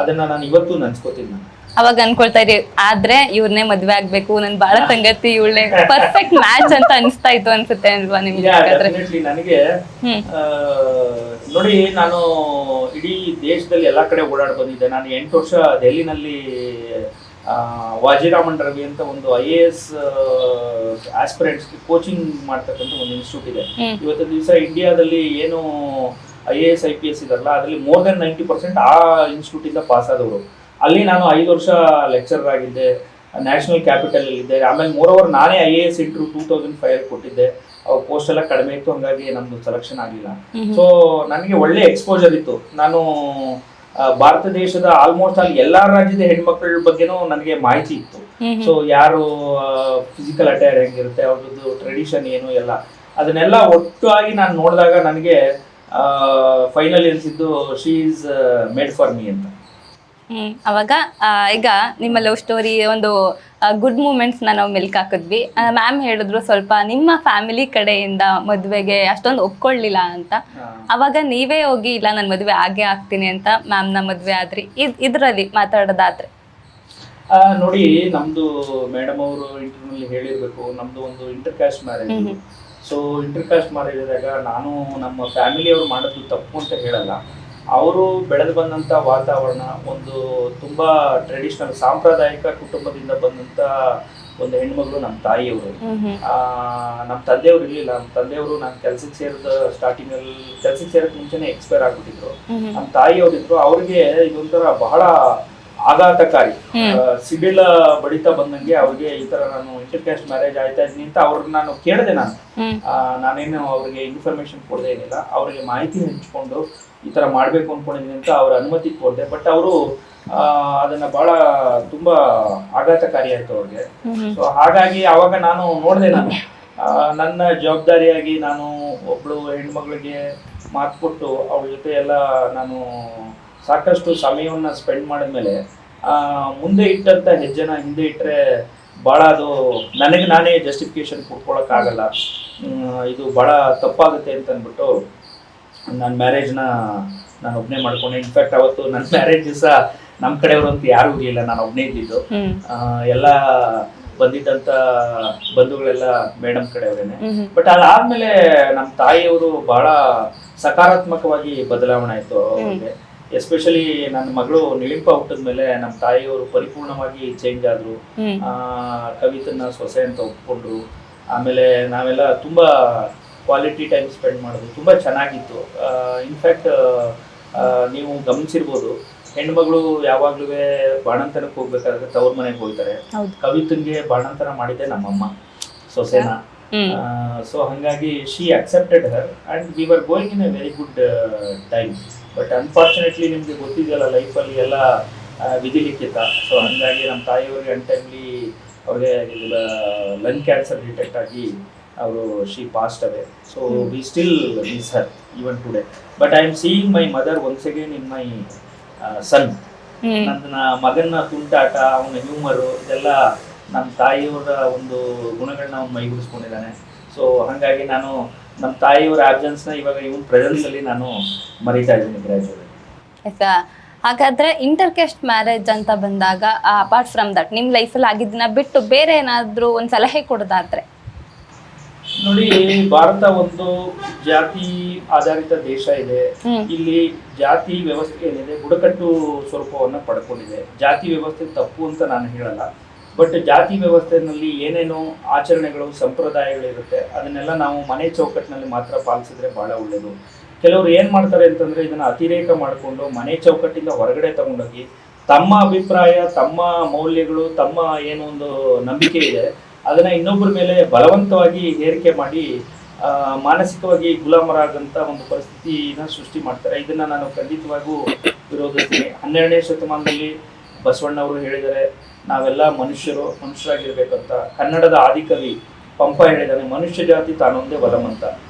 ಅದನ್ನ ನಾನು ಇವತ್ತು ನೆನ್ಸ್ಕೊತೀನಿ. ನಾನು ಅವಾಗ ಅನ್ಕೊಳ್ತಾ ಇದ್ರಿ ಆದ್ರೆ ಇವ್ರನ್ನೇ ಮದ್ವೆ ಆಗ್ಬೇಕು, ನನ್ ಬಾಳ ಸಂಗತಿ ಇವಳೆ ಪರ್ಫೆಕ್ಟ್ ಮ್ಯಾಚ್ ಅಂತ ಅನಿಸ್ತಾ ಇತ್ತು ಅನ್ಸುತ್ತೆ ಅಲ್ವಾ ನಿಮ್ಗೆ? ನನಗೆ ನೋಡಿ, ನಾನು ಇಡೀ ದೇಶದಲ್ಲಿ ಎಲ್ಲಾ ಕಡೆ ಓಡಾಡಿ ಬಂದಿದ್ದೆ. ನಾನು 8 ವರ್ಷ ದೆಹಲಿನಲ್ಲಿ ವಾಜಿರಾಮನ್ ರವಿ ಅಂತ ಒಂದು IAS ಆಸ್ಪಿರೆಂಟ್ಸ್ ಕೋಚಿಂಗ್ ಮಾಡ್ತಕ್ಕಂಥ ಒಂದು ಇನ್ಸ್ಟಿಟ್ಯೂಟ್ ಇದೆ. ಇವತ್ತಿನ ದಿವಸ ಇಂಡಿಯಾದಲ್ಲಿ ಏನು IAS IPS ಇದಾರಲ್ಲ ಅದರಲ್ಲಿ more than 90% ಆ ಇನ್ಸ್ಟಿಟ್ಯೂಟ್ ಇಂದ ಪಾಸ್ ಆದವರು. ಅಲ್ಲಿ ನಾನು 5 ವರ್ಷ ಲೆಕ್ಚರರ್ ಆಗಿದ್ದೆ, ನ್ಯಾಷನಲ್ ಕ್ಯಾಪಿಟಲ್ ಇದ್ದೆ. ಆಮೇಲೆ ಮೋರೋವರ್ ನಾನೇ IAS ಇಂಟರ್ವ್ಯೂ 2005 ಕೊಟ್ಟಿದ್ದೆ. ಅವ್ರ ಪೋಸ್ಟ್ ಎಲ್ಲ ಕಡಿಮೆ ಇತ್ತು, ಹಂಗಾಗಿ ನಮ್ದು ಸೆಲೆಕ್ಷನ್ ಆಗಿಲ್ಲ. ಸೊ ನನಗೆ ಒಳ್ಳೆ ಎಕ್ಸ್ಪೋಜರ್ ಇತ್ತು. ನಾನು ಭಾರತ ದೇಶದ ಆಲ್ಮೋಸ್ಟ್ ಅಲ್ಲಿ ಎಲ್ಲಾ ರಾಜ್ಯದ ಹೆಣ್ಮಕ್ಳ ಬಗ್ಗೆನೂ ನನಗೆ ಮಾಹಿತಿ ಇತ್ತು. ಸೊ ಯಾರು ಫಿಸಿಕಲ್ ಅಟೈರ್ ಹೆಂಗಿರುತ್ತೆ, ಅವ್ರದ್ದು ಟ್ರೆಡಿಷನ್ ಏನು ಎಲ್ಲ ಅದನ್ನೆಲ್ಲ ಒಟ್ಟಾಗಿ ನಾನು ನೋಡಿದಾಗ ನನಗೆ ಫೈನಲ್ ಅನ್ಸಿದ್ದು she is made for me ಅಂತ. ಅವಾಗ ಈಗ ನಿಮ್ಮ ಲವ್ ಸ್ಟೋರಿ ಒಂದು ಗುಡ್ ಮೂಮೆಂಟ್ಸ್ ನಾವು ಮೆಲ್ಕ್ ಹಾಕಿದ್ವಿ. ಮ್ಯಾಮ್ ಹೇಳಿದ್ರು ಸ್ವಲ್ಪ ನಿಮ್ಮ ಫ್ಯಾಮಿಲಿ ಕಡೆಯಿಂದ ಮದುವೆಗೆ ಅಷ್ಟೊಂದು ಒಪ್ಕೊಳ್ಳಿಲ್ಲ ಅಂತ. ಅವಾಗ ನೀವೇ ಹೋಗಿ ಇಲ್ಲ ನಾನು ಮದುವೆ ಆಗೇ ಆಗ್ತೀನಿ ಅಂತ ಮ್ಯಾಮ್ನ ಮದುವೆ ಆದ್ರಿ. ಇದರಲ್ಲಿ ಮಾತಾಡೋದಾದ್ರೆ ನೋಡಿ, ನಮ್ದು ಮೇಡಮ್ ಅವರು ಇಂಟರ್ವ್ಯೂನಲ್ಲಿ ಹೇಳಿರ್ಬೇಕು, ನಮ್ದು ಒಂದು inter caste marriage. So inter caste marriage ಆದಾಗ ನಾನು ನಮ್ಮ ಫ್ಯಾಮಿಲಿಯವರು ಮಾಡೋದು ತಪ್ಪು ಅಂತ ಹೇಳಲ್ಲ. ಅವರು ಬೆಳೆದು ಬಂದಂಥ ವಾತಾವರಣ ಒಂದು ತುಂಬ ಟ್ರೆಡಿಷನಲ್ ಸಾಂಪ್ರದಾಯಿಕ ಕುಟುಂಬದಿಂದ ಬಂದಂಥ ಒಂದು ಹೆಣ್ಮಗಳು ನಮ್ಮ ತಾಯಿಯವರು. ನಮ್ಮ ತಂದೆಯವರು ಇರಲಿಲ್ಲ. ನಮ್ಮ ತಂದೆಯವರು ನಾನು ಕೆಲ್ಸಕ್ಕೆ ಸೇರೋಕ್ಕೆ ಮುಂಚೆನೆ ಎಕ್ಸ್ಪೈರ್ ಆಗ್ಬಿಟ್ಟಿದ್ರು. ನಮ್ಮ ತಾಯಿಯವರು ಇದ್ರು. ಅವ್ರಿಗೆ ಇದೊಂಥರ ಬಹಳ ಆಘಾತಕಾರಿ ಸಿಡಿಲ ಬಡಿತಾ ಬಂದಂಗೆ ಅವ್ರಿಗೆ ಈ ತರ ನಾನು ಇಂಟರ್ ಕ್ಯಾಸ್ಟ್ ಮ್ಯಾರೇಜ್ ಆಯ್ತಾ ಇದೀನಿ ಅಂತ ಅವ್ರನ್ನ ನಾನು ಕೇಳಿದೆ. ನಾನೇನು ಅವ್ರಿಗೆ ಇನ್ಫಾರ್ಮೇಶನ್ ಕೊಡದೇ ಏನಿಲ್ಲ, ಅವ್ರಿಗೆ ಮಾಹಿತಿ ಹಂಚ್ಕೊಂಡು ಈ ತರ ಮಾಡ್ಬೇಕು ಅನ್ಕೊಂಡಿದ್ದೀನಿ ಅಂತ ಅವ್ರ ಅನುಮತಿ ಕೊಡ್ದೆ. ಬಟ್ ಅವರು ಅದನ್ನ ಬಹಳ ತುಂಬಾ ಆಘಾತಕಾರಿ ಆಯ್ತು ಅವ್ರಿಗೆ. ಸೊ ಹಾಗಾಗಿ ಅವಾಗ ನಾನು ನೋಡಿದೆ, ನಾನು ನನ್ನ ಜವಾಬ್ದಾರಿಯಾಗಿ ನಾನು ಒಬ್ಳು ಹೆಣ್ಮಗಳಿಗೆ ಮಾತು ಕೊಟ್ಟು ಅವ್ರ ಜೊತೆ ಎಲ್ಲ ನಾನು ಸಾಕಷ್ಟು ಸಮಯವನ್ನು ಸ್ಪೆಂಡ್ ಮಾಡಿದ್ಮೇಲೆ ಮುಂದೆ ಇಟ್ಟಂಥ ಹೆಜ್ಜೆನ ಹಿಂದೆ ಇಟ್ಟರೆ ಭಾಳ ಅದು ನನಗೆ ನಾನೇ ಜಸ್ಟಿಫಿಕೇಶನ್ ಕೊಟ್ಕೊಳಕ್ಕಾಗಲ್ಲ, ಇದು ಭಾಳ ತಪ್ಪಾಗುತ್ತೆ ಅಂತ ಅಂದ್ಬಿಟ್ಟು ನನ್ನ ಮ್ಯಾರೇಜ್ನ ನಾನು ಒಬ್ಬನೇ ಮಾಡ್ಕೊಂಡೆ. ಇನ್ಫ್ಯಾಕ್ಟ್ ಅವತ್ತು ನನ್ನ ಮ್ಯಾರೇಜ್ ದಿವಸ ನಮ್ಮ ಕಡೆಯವರು ಅಂತ ಯಾರೂ ಇರಲಿಲ್ಲ, ನಾನು ಒಬ್ಬನೇ ಇದ್ದಿದ್ದು. ಎಲ್ಲ ಬಂದಿದ್ದಂಥ ಬಂಧುಗಳೆಲ್ಲ ಮೇಡಮ್ ಕಡೆಯವರೇನೆ. ಬಟ್ ಅದಾದ್ಮೇಲೆ ನಮ್ಮ ತಾಯಿಯವರು ಬಹಳ ಸಕಾರಾತ್ಮಕವಾಗಿ ಬದಲಾವಣೆ ಆಯಿತು ಅವ್ರಿಗೆ. ಎಸ್ಪೆಷಲಿ ನನ್ನ ಮಗಳು ನಿಳಿಂಪ ಹುಟ್ಟಿದ್ಮೇಲೆ ನಮ್ಮ ತಾಯಿಯವರು ಪರಿಪೂರ್ಣವಾಗಿ ಚೇಂಜ್ ಆದ್ರು. ಕವಿತನ್ನ ಸೊಸೆ ಅಂತ ಒಪ್ಕೊಂಡ್ರು. ಆಮೇಲೆ ನಾವೆಲ್ಲ ತುಂಬಾ ಕ್ವಾಲಿಟಿ ಟೈಮ್ ಸ್ಪೆಂಡ್ ಮಾಡೋದು ತುಂಬಾ ಚೆನ್ನಾಗಿತ್ತು. ಇನ್ಫ್ಯಾಕ್ಟ್ ನೀವು ಗಮನಿಸಿರ್ಬೋದು, ಹೆಣ್ಮಗಳು ಯಾವಾಗ್ಲೂ ಬಾಣಂತನಕ್ಕೆ ಹೋಗ್ಬೇಕಾದ್ರೆ ತವ್ರ ಮನೆಗೆ ಹೋಗ್ತಾರೆ. ಕವಿತನ್ಗೆ ಬಾಣಂತನ ಮಾಡಿದ್ದೆ ನಮ್ಮಮ್ಮ ಸೊಸೆನ. ಸೊ ಹಂಗಾಗಿ she accepted her and we were going in a very good time. But unfortunately ನಿಮ್ಗೆ ಗೊತ್ತಿದೆಯಲ್ಲ, ಲೈಫಲ್ಲಿ ಎಲ್ಲ ವಿಧಿಲಿಖಿತ. ಸೊ ಹಂಗಾಗಿ ನಮ್ಮ ತಾಯಿಯವ್ರಿಗೆ ಅನ್ಟೈಮ್ಲಿ ಅವ್ರಿಗೆ ಲಂಗ್ ಕ್ಯಾನ್ಸರ್ ಡಿಟೆಕ್ಟ್ ಆಗಿ ಅವರು she passed away. So we still miss her even today. But I am seeing my mother once again in my son. ನನ್ನ ಮಗನ ತುಂಟಾಟ, ಅವನ ಹ್ಯೂಮರು, ಇದೆಲ್ಲ ನಮ್ಮ ತಾಯಿಯವರ ಒಂದು ಗುಣಗಳನ್ನ ಅವ್ನು ಮೈಗೂಡಿಸ್ಕೊಂಡಿದ್ದಾನೆ. ಸೊ ಹಾಗಾಗಿ ನಾನು ನಮ್ಮ ತಾಯಿಯವರ ಆಬ್ಸೆನ್ಸ್ನ ಇವಾಗ ಇವನ್ ಪ್ರೆಸೆನ್ಸಲ್ಲಿ ನಾನು ಮರೀತಾ ಇದ್ದೀನಿ ಗ್ರ್ಯಾಜುಯಲಿ. ಹಾಗಾದ್ರೆ ಇಂಟರ್ ಕ್ಯಾಸ್ಟ್ ಮ್ಯಾರೇಜ್ ಅಂತ ಬಂದಾಗ ಅಪಾರ್ಟ್ ಫ್ರಮ್ ದಟ್ ನಿಮ್ಮ ಲೈಫಲ್ಲಿ ಆಗಿದ್ದನ್ನ ಬಿಟ್ಟು ಬೇರೆ ಏನಾದರೂ ಒಂದು ಸಲಹೆ ಕೊಡೋದಾದ್ರೆ? ನೋಡಿ, ಭಾರತ ಒಂದು ಜಾತಿ ಆಧಾರಿತ ದೇಶ ಇದೆ. ಇಲ್ಲಿ ಜಾತಿ ವ್ಯವಸ್ಥೆ ಏನಿದೆ ಬುಡಕಟ್ಟು ಸ್ವರೂಪವನ್ನು ಪಡ್ಕೊಂಡಿದೆ. ಜಾತಿ ವ್ಯವಸ್ಥೆ ತಪ್ಪು ಅಂತ ನಾನು ಹೇಳಲ್ಲ. ಬಟ್ ಜಾತಿ ವ್ಯವಸ್ಥೆಯಲ್ಲಿ ಏನೇನೋ ಆಚರಣೆಗಳು ಸಂಪ್ರದಾಯಗಳಿರುತ್ತೆ, ಅದನ್ನೆಲ್ಲ ನಾವು ಮನೆ ಚೌಕಟ್ಟಿನಲ್ಲಿ ಮಾತ್ರ ಪಾಲಿಸಿದ್ರೆ ಬಹಳ ಒಳ್ಳೆಯದು. ಕೆಲವರು ಏನು ಮಾಡ್ತಾರೆ ಅಂತಂದರೆ ಇದನ್ನು ಅತಿರೇಕ ಮಾಡಿಕೊಂಡು ಮನೆ ಚೌಕಟ್ಟಿಂದ ಹೊರಗಡೆ ತಗೊಂಡೋಗಿ ತಮ್ಮ ಅಭಿಪ್ರಾಯ, ತಮ್ಮ ಮೌಲ್ಯಗಳು, ತಮ್ಮ ಏನೋ ಒಂದು ನಂಬಿಕೆ ಇದೆ ಅದನ್ನು ಇನ್ನೊಬ್ಬರ ಮೇಲೆ ಬಲವಂತವಾಗಿ ಹೇರಿಕೆ ಮಾಡಿ ಮಾನಸಿಕವಾಗಿ ಗುಲಾಮರಾಗಂಥ ಒಂದು ಪರಿಸ್ಥಿತಿನ ಸೃಷ್ಟಿ ಮಾಡ್ತಾರೆ. ಇದನ್ನು ನಾನು ಖಂಡಿತವಾಗೂ ವಿರೋಧಿಸ್ತೀನಿ. 12ನೇ ಶತಮಾನದಲ್ಲಿ ಬಸವಣ್ಣವರು ಹೇಳಿದರೆ ನಾವೆಲ್ಲ ಮನುಷ್ಯರಾಗಿರ್ಬೇಕಂತ. ಕನ್ನಡದ ಆದಿಕವಿ ಪಂಪ ಹೇಳಿದ್ದಾನೆ, ಮನುಷ್ಯ ಜಾತಿ ತಾನೊಂದೇ ಬಲಂ ಅಂತ.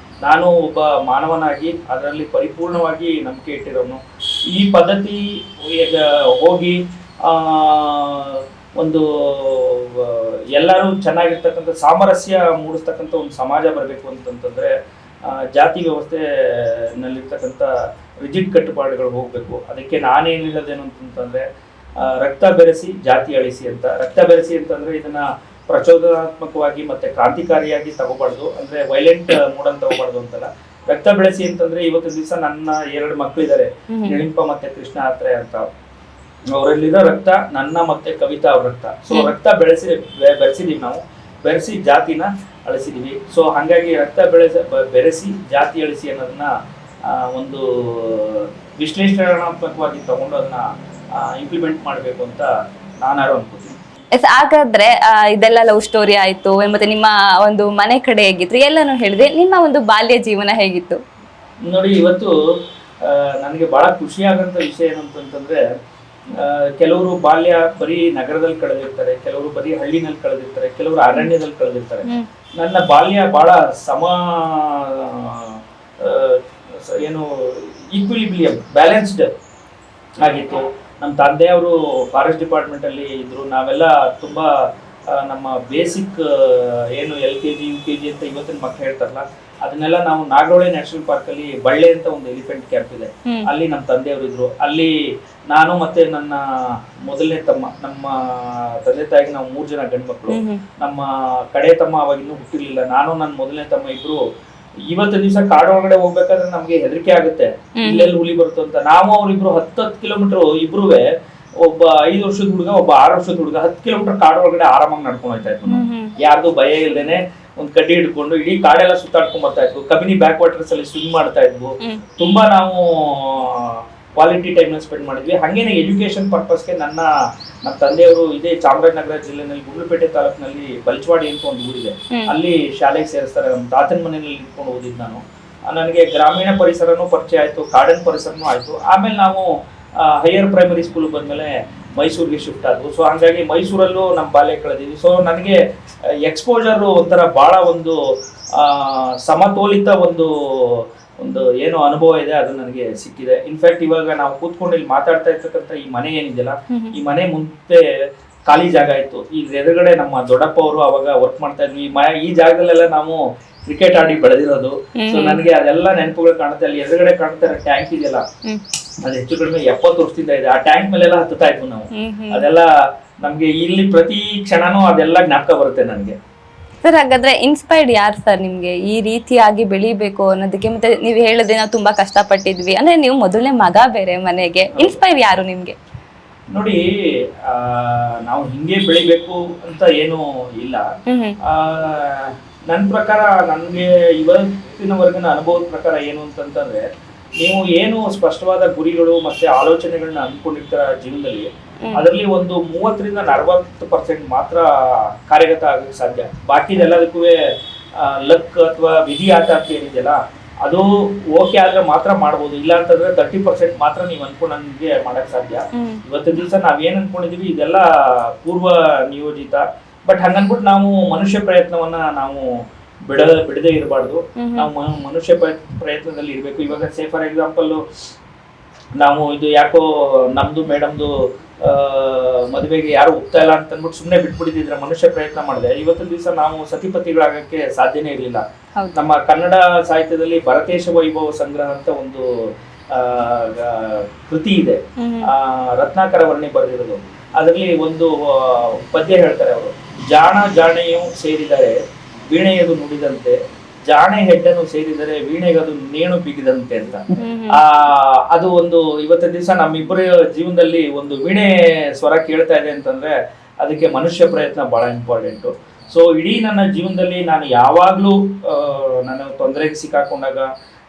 ನಾನು ಒಬ್ಬ ಮಾನವನಾಗಿ ಅದರಲ್ಲಿ ಪರಿಪೂರ್ಣವಾಗಿ ನಂಬಿಕೆ ಇಟ್ಟಿರೋನು. ಈ ಪದ್ಧತಿ ಹೋಗಿ ಒಂದು ಎಲ್ಲರೂ ಚೆನ್ನಾಗಿರ್ತಕ್ಕಂಥ ಸಾಮರಸ್ಯ ಮೂಡಿಸ್ತಕ್ಕಂಥ ಒಂದು ಸಮಾಜ ಬರಬೇಕು ಅಂತಂತಂದ್ರೆ ಜಾತಿ ವ್ಯವಸ್ಥೆನಲ್ಲಿರ್ತಕ್ಕಂಥ ರಿಜಿಡ್ ಕಟ್ಟುಪಾಡುಗಳು ಹೋಗಬೇಕು. ಅದಕ್ಕೆ ನಾನೇನು ಹೇಳೋದೇನು ಅಂತಂತಂದ್ರೆ ರಕ್ತ ಬೆರೆಸಿ ಜಾತಿ ಅಳಿಸಿ ಅಂತ. ರಕ್ತ ಬೆರೆಸಿ ಅಂತಂದ್ರೆ ಇದನ್ನ ಪ್ರಚೋದನಾತ್ಮಕವಾಗಿ ಮತ್ತೆ ಕ್ರಾಂತಿಕಾರಿಯಾಗಿ ತಗೋಬಾರ್ದು, ಅಂದ್ರೆ ವೈಲೆಂಟ್ ಮೂಡ್ ಅಂತ ತಗೋಬಾರ್ದು ಅಂತಲ್ಲ. ರಕ್ತ ಬೆಳೆಸಿ ಅಂತಂದ್ರೆ ಇವತ್ತು ದಿವಸ ನನ್ನ 2 ಮಕ್ಕಳಿದ್ದಾರೆ, ನಿಳಿಂಪ ಮತ್ತೆ ಕೃಷ್ಣ ಆತ್ರೆ ಅಂತ. ಅವರಲ್ಲಿರೋ ರಕ್ತ ನನ್ನ ಮತ್ತೆ ಕವಿತಾ ಅವ್ರ ರಕ್ತ. ಸೊ ರಕ್ತ ಬೆರೆಸಿದೀವಿ ನಾವು, ಬೆರೆಸಿ ಜಾತಿನ ಅಳಿಸಿದೀವಿ. ಸೊ ಹಾಗಾಗಿ ರಕ್ತ ಬೆರೆಸಿ ಜಾತಿ ಅಳಿಸಿ ಅನ್ನೋದನ್ನ ಒಂದು ವಿಶ್ಲೇಷಣಾತ್ಮಕವಾಗಿ ತಗೊಂಡು ಅದನ್ನ ಇಂಪ್ಲಿಮೆಂಟ್ ಮಾಡಬೇಕು ಅಂತ ನಾನಾರು ಅನ್ಕೋತೀನಿ. ಹಾಗಾದ್ರೆ ಇದೆಲ್ಲ ಲವ್ ಸ್ಟೋರಿ ಆಯ್ತು, ಮತ್ತೆ ನಿಮ್ಮ ಒಂದು ಮನೆ ಕಡೆ ಹೇಗಿತ್ತು ಎಲ್ಲಾನು ಹೇಳಿದೆ. ನಿಮ್ಮ ಒಂದು ಬಾಲ್ಯ ಜೀವನ ಹೇಗಿತ್ತು? ನೋಡಿ, ಇವತ್ತು ನನಗೆ ಬಹಳ ಖುಷಿ ಆಗಂತ ವಿಷಯ ಏನಂತಂದ್ರೆ, ಕೆಲವರು ಬಾಲ್ಯ ಬರೀ ನಗರದಲ್ಲಿ ಕಳೆದಿರ್ತಾರೆ, ಕೆಲವರು ಬರೀ ಹಳ್ಳಿನಲ್ಲಿ ಕಳೆದಿರ್ತಾರೆ, ಕೆಲವರು ಅರಣ್ಯದಲ್ಲಿ ಕಳೆದಿರ್ತಾರೆ. ನನ್ನ ಬಾಲ್ಯ ಬಹಳ ಏನು ಈಕ್ವಿಲಿಬ್ರಿಯಂ ಬ್ಯಾಲೆನ್ಸ್ಡ್ ಆಗಿತ್ತು. ನಮ್ಮ ತಂದೆಯವರು ಫಾರೆಸ್ಟ್ ಡಿಪಾರ್ಟ್ಮೆಂಟ್ ಅಲ್ಲಿ ಇದ್ರು. ನಾವೆಲ್ಲ ತುಂಬಾ ನಮ್ಮ ಬೇಸಿಕ್ ಏನು LKG UKG ಅಂತ ಇವತ್ತಿನ ಮಕ್ಕಳು ಹೇಳ್ತಾರಲ್ಲ, ಅದನ್ನೆಲ್ಲ ನಾವು ನಾಗರೋಳೆ ನ್ಯಾಷನಲ್ ಪಾರ್ಕ್ ಅಲ್ಲಿ ಬಳ್ಳೆ ಅಂತ ಒಂದು ಎಲಿಫೆಂಟ್ ಕ್ಯಾಂಪ್ ಇದೆ, ಅಲ್ಲಿ ನಮ್ಮ ತಂದೆಯವರು ಇದ್ರು. ಅಲ್ಲಿ ನಾನು ಮತ್ತೆ ನನ್ನ ಮೊದಲನೇ ತಮ್ಮ, ನಮ್ಮ ತಂದೆ ತಾಯಿಗೆ ನಾವು 3 ಜನ ಗಂಡು ಮಕ್ಕಳು. ನಮ್ಮ ಕಡೆ ತಮ್ಮ ಅವಾಗ ಇನ್ನೂ ಹುಟ್ಟಿರ್ಲಿಲ್ಲ. ನಾನು ನನ್ನ ಮೊದಲನೇ ತಮ್ಮ ಇಬ್ರು ಇವತ್ತು ದಿವಸ ಕಾಡು ಒಳಗಡೆ ಹೋಗ್ಬೇಕಾದ್ರೆ ನಮ್ಗೆ ಹೆದರಿಕೆ ಆಗುತ್ತೆ, ಇಲ್ಲೆಲ್ಲಿ ಹುಲಿ ಬರುತ್ತೋ ಅಂತ. ನಾವು ಅವ್ರಿಬ್ರು 10 ಕಿಲೋಮೀಟರ್ ಇಬ್ರುವೆ, ಒಬ್ಬ 5 ವರ್ಷದ ಹುಡುಗ, ಒಬ್ಬ 6 ವರ್ಷದ ಹುಡುಗ 10 ಕಿಲೋಮೀಟರ್ ಕಾಡು ಒಳಗಡೆ ಆರಾಮಾಗಿ ನಡ್ಕೊಂಡು ಹೋಗ್ತಾ ಇದ್ವಿ. ಯಾರ್ದು ಭಯ ಇಲ್ದೇನೆ ಒಂದ್ ಕಡ್ಡಿ ಹಿಡ್ಕೊಂಡು ಇಡೀ ಕಾಡೆಲ್ಲ ಸುತ್ತಾಡ್ಕೊಂಡ್ ಬರ್ತಾ ಇದ್ವು. ಕಬಿನಿ ಬ್ಯಾಕ್ ವಾಟರ್ಸ್ ಅಲ್ಲಿ ಸ್ವಿಮ್ ಮಾಡ್ತಾ ಇದ್ವು. ತುಂಬಾ ನಾವು ಕ್ವಾಲಿಟಿ ಟೈಮ್ನ ಸ್ಪೆಂಡ್ ಮಾಡಿದ್ವಿ. ಹಾಗೇನೆ ಎಜುಕೇಶನ್ ಪರ್ಪಸ್ಗೆ ನಮ್ಮ ತಂದೆಯವರು ಇದೇ ಚಾಮರಾಜನಗರ ಜಿಲ್ಲೆನಲ್ಲಿ ಗುಂಡ್ಲುಪೇಟೆ ತಾಲೂಕಿನಲ್ಲಿ ಬಲ್ಚವಾಡಿ ಅಂತ ಒಂದು ಊರಿದೆ, ಅಲ್ಲಿ ಶಾಲೆಗೆ ಸೇರಿಸ್ತಾರೆ. ನಮ್ಮ ತಾತನ ಮನೆಯಲ್ಲಿ ಇಟ್ಕೊಂಡು ಓದಿದ್ದು ನಾನು. ನನಗೆ ಗ್ರಾಮೀಣ ಪರಿಸರನೂ ಪರಿಚಯ ಆಯ್ತು, ಕಾಡಿನ ಪರಿಸರನೂ ಆಯ್ತು. ಆಮೇಲೆ ನಾವು ಹೈಯರ್ ಪ್ರೈಮರಿ ಸ್ಕೂಲ್ ಬಂದ್ಮೇಲೆ ಮೈಸೂರಿಗೆ ಶಿಫ್ಟ್ ಆದ್ವು. ಸೊ ಹಾಗಾಗಿ ಮೈಸೂರಲ್ಲೂ ನಮ್ಮ ಬಾಲ್ಯ ಕಳೆದಿದ್ವಿ. ಸೊ ನನಗೆ ಎಕ್ಸ್ಪೋಜರ್ ಒಂಥರ ಬಹಳ ಒಂದು ಸಮತೋಲಿತ ಒಂದು ಏನು ಅನುಭವ ಇದೆ, ಅದು ನನಗೆ ಸಿಕ್ಕಿದೆ. ಇನ್ಫ್ಯಾಕ್ಟ್ ಇವಾಗ ನಾವು ಕೂತ್ಕೊಂಡು ಇಲ್ಲಿ ಮಾತಾಡ್ತಾ ಇರ್ತಕ್ಕಂಥ ಈ ಮನೆ ಏನಿದೆಯಲ್ಲ, ಈ ಮನೆ ಮುಂದೆ ಖಾಲಿ ಜಾಗ ಇತ್ತು. ಈ ಎದುರುಗಡೆ ನಮ್ಮ ದೊಡ್ಡಪ್ಪ ಅವರು ಅವಾಗ ವರ್ಕ್ ಮಾಡ್ತಾ ಇದ್ವಿ. ಈ ಜಾಗದಲ್ಲೆಲ್ಲ ನಾವು ಕ್ರಿಕೆಟ್ ಆಡಿ ಬೆಳೆದಿರೋದು. ಸೊ ನನಗೆ ಅದೆಲ್ಲ ನೆನಪುಗಳು ಕಾಣುತ್ತೆ. ಅಲ್ಲಿ ಎದುರುಗಡೆ ಕಾಣ್ತಾ ಇರೋ ಟ್ಯಾಂಕ್ ಇದೆಯಲ್ಲ, ಅದು ಹೆಚ್ಚು ಕಡಿಮೆ 70 ವರ್ಷದಿಂದ ಇದೆ. ಆ ಟ್ಯಾಂಕ್ ಮೇಲೆಲ್ಲ ಹತ್ತುತ್ತಾ ಇದ್ವು ನಾವು. ಅದೆಲ್ಲ ನಮ್ಗೆ ಇಲ್ಲಿ ಪ್ರತಿ ಕ್ಷಣನೂ ಅದೆಲ್ಲ ಜ್ಞಾಪಕ ಬರುತ್ತೆ ನನಗೆ. ಸರ್, ಹಾಗಾದ್ರೆ ಇನ್ಸ್ಪೈರ್ಡ್ ಯಾರು ಸರ್ ನಿಮ್ಗೆ ಈ ರೀತಿಯಾಗಿ ಬೆಳಿಬೇಕು ಅನ್ನೋದಕ್ಕೆ? ಮತ್ತೆ ನೀವು ಹೇಳಿದ್ರೆ ನಾವು ತುಂಬಾ ಕಷ್ಟಪಟ್ಟಿದ್ವಿ ಅಂದ್ರೆ, ನೀವು ಮೊದಲನೇ ಮಗ ಬೇರೆ ಮನೆಗೆ, ಇನ್ಸ್ಪೈರ್ ಯಾರು ನಿಮ್ಗೆ? ನೋಡಿ, ನಾವು ಹಿಂಗೆ ಬೆಳಿಬೇಕು ಅಂತ ಏನು ಇಲ್ಲ. ನನ್ನ ಪ್ರಕಾರ, ನನ್ಗೆ ಇವತ್ತಿನವರೆಗಿನ ಅನುಭವದ ಪ್ರಕಾರ ಏನು ಅಂತಂತಂದ್ರೆ, ನೀವು ಏನು ಸ್ಪಷ್ಟವಾದ ಗುರಿಗಳು ಮತ್ತೆ ಆಲೋಚನೆಗಳನ್ನ ಅಂದ್ಕೊಂಡಿರ್ತಾರ ಜೀವನದಲ್ಲಿ, ಅದರಲ್ಲಿ ಒಂದು 30ರಿಂದ 40% ಮಾತ್ರ ಕಾರ್ಯಗತ ಆಗಕ್ಕೆ ಸಾಧ್ಯ. ಬಾಕಿದೆಲ್ಲದಕ್ಕೂ ಲಕ್ ಅಥವಾ ವಿಧಿ ಆಟ ಅಂತ ಏನಿದೆಯಲ್ಲ, ಅದು ಓಕೆ ಆದ್ರೆ ಮಾತ್ರ ಮಾಡ್ಬೋದು. ಇಲ್ಲ ಅಂತಂದ್ರೆ 30% ಮಾತ್ರ ನೀವು ಅನ್ಕೊಂಡಂಗೆ ಮಾಡಕ್ ಸಾಧ್ಯ. ಇವತ್ತಿನ ದಿವಸ ನಾವೇನ್ ಅನ್ಕೊಂಡಿದೀವಿ ಇದೆಲ್ಲ ಪೂರ್ವ ನಿಯೋಜಿತ. ಬಟ್ ಹಂಗನ್ಬಿಟ್ಟು ನಾವು ಮನುಷ್ಯ ಪ್ರಯತ್ನವನ್ನ ನಾವು ಬಿಡದೇ ಇರಬಾರ್ದು. ನಾವು ಮನುಷ್ಯ ಪ್ರಯತ್ನದಲ್ಲಿ ಇರ್ಬೇಕು. ಇವಾಗ ಸೇ ಫಾರ್ ಎಕ್ಸಾಂಪಲ್, ನಾವು ಇದು ಯಾಕೋ ನಮ್ದು ಮೇಡಮ್ದು ಮದುವೆಗೆ ಯಾರು ಹೋಗ್ತಾ ಇಲ್ಲ ಅಂತ ಅಂದ್ಬಿಟ್ಟು ಸುಮ್ಮನೆ ಬಿಟ್ಬಿಟ್ಟಿದ್ರೆ ಮನುಷ್ಯ ಪ್ರಯತ್ನ ಮಾಡಿದೆ, ಇವತ್ತಿನ ದಿವಸ ನಾವು ಸತಿಪತಿಗಳಾಗಕ್ಕೆ ಸಾಧ್ಯನೇ ಇರಲಿಲ್ಲ. ನಮ್ಮ ಕನ್ನಡ ಸಾಹಿತ್ಯದಲ್ಲಿ ಭರತೇಶ ವೈಭವ ಸಂಗ್ರಹ ಅಂತ ಒಂದು ಕೃತಿ ಇದೆ, ರತ್ನಾಕರ ವರ್ಣಿ ಬರೆದಿರೋದು. ಅದರಲ್ಲಿ ಒಂದು ಪದ್ಯ ಹೇಳ್ತಾರೆ ಅವರು, ಜಾಣ ಜಾಣೆಯು ಸೇರಿದರೆ ವೀಣೆಯದು ನುಡಿದಂತೆ, ಜಾಣೆ ಹೆಡ್ಡನ್ನು ಸೇರಿದರೆ ವೀಣೆಗದು ನೇಣು ಬಿಗಿದಂತೆ ಅಂತ. ಅದು ಒಂದು ಇವತ್ತಿನ ದಿವಸ ನಮ್ಮಿಬ್ಬರ ಜೀವನದಲ್ಲಿ ಒಂದು ವೀಣೆ ಸ್ವರ ಕೇಳ್ತಾ ಇದೆ ಅಂತಂದ್ರೆ ಅದಕ್ಕೆ ಮನುಷ್ಯ ಪ್ರಯತ್ನ ಬಹಳ ಇಂಪಾರ್ಟೆಂಟು. ಸೊ ಇಡೀ ನನ್ನ ಜೀವನದಲ್ಲಿ ನಾನು ಯಾವಾಗ್ಲೂ ನಾನು ತೊಂದರೆಗೆ ಸಿಕ್ಕಾಕೊಂಡಾಗ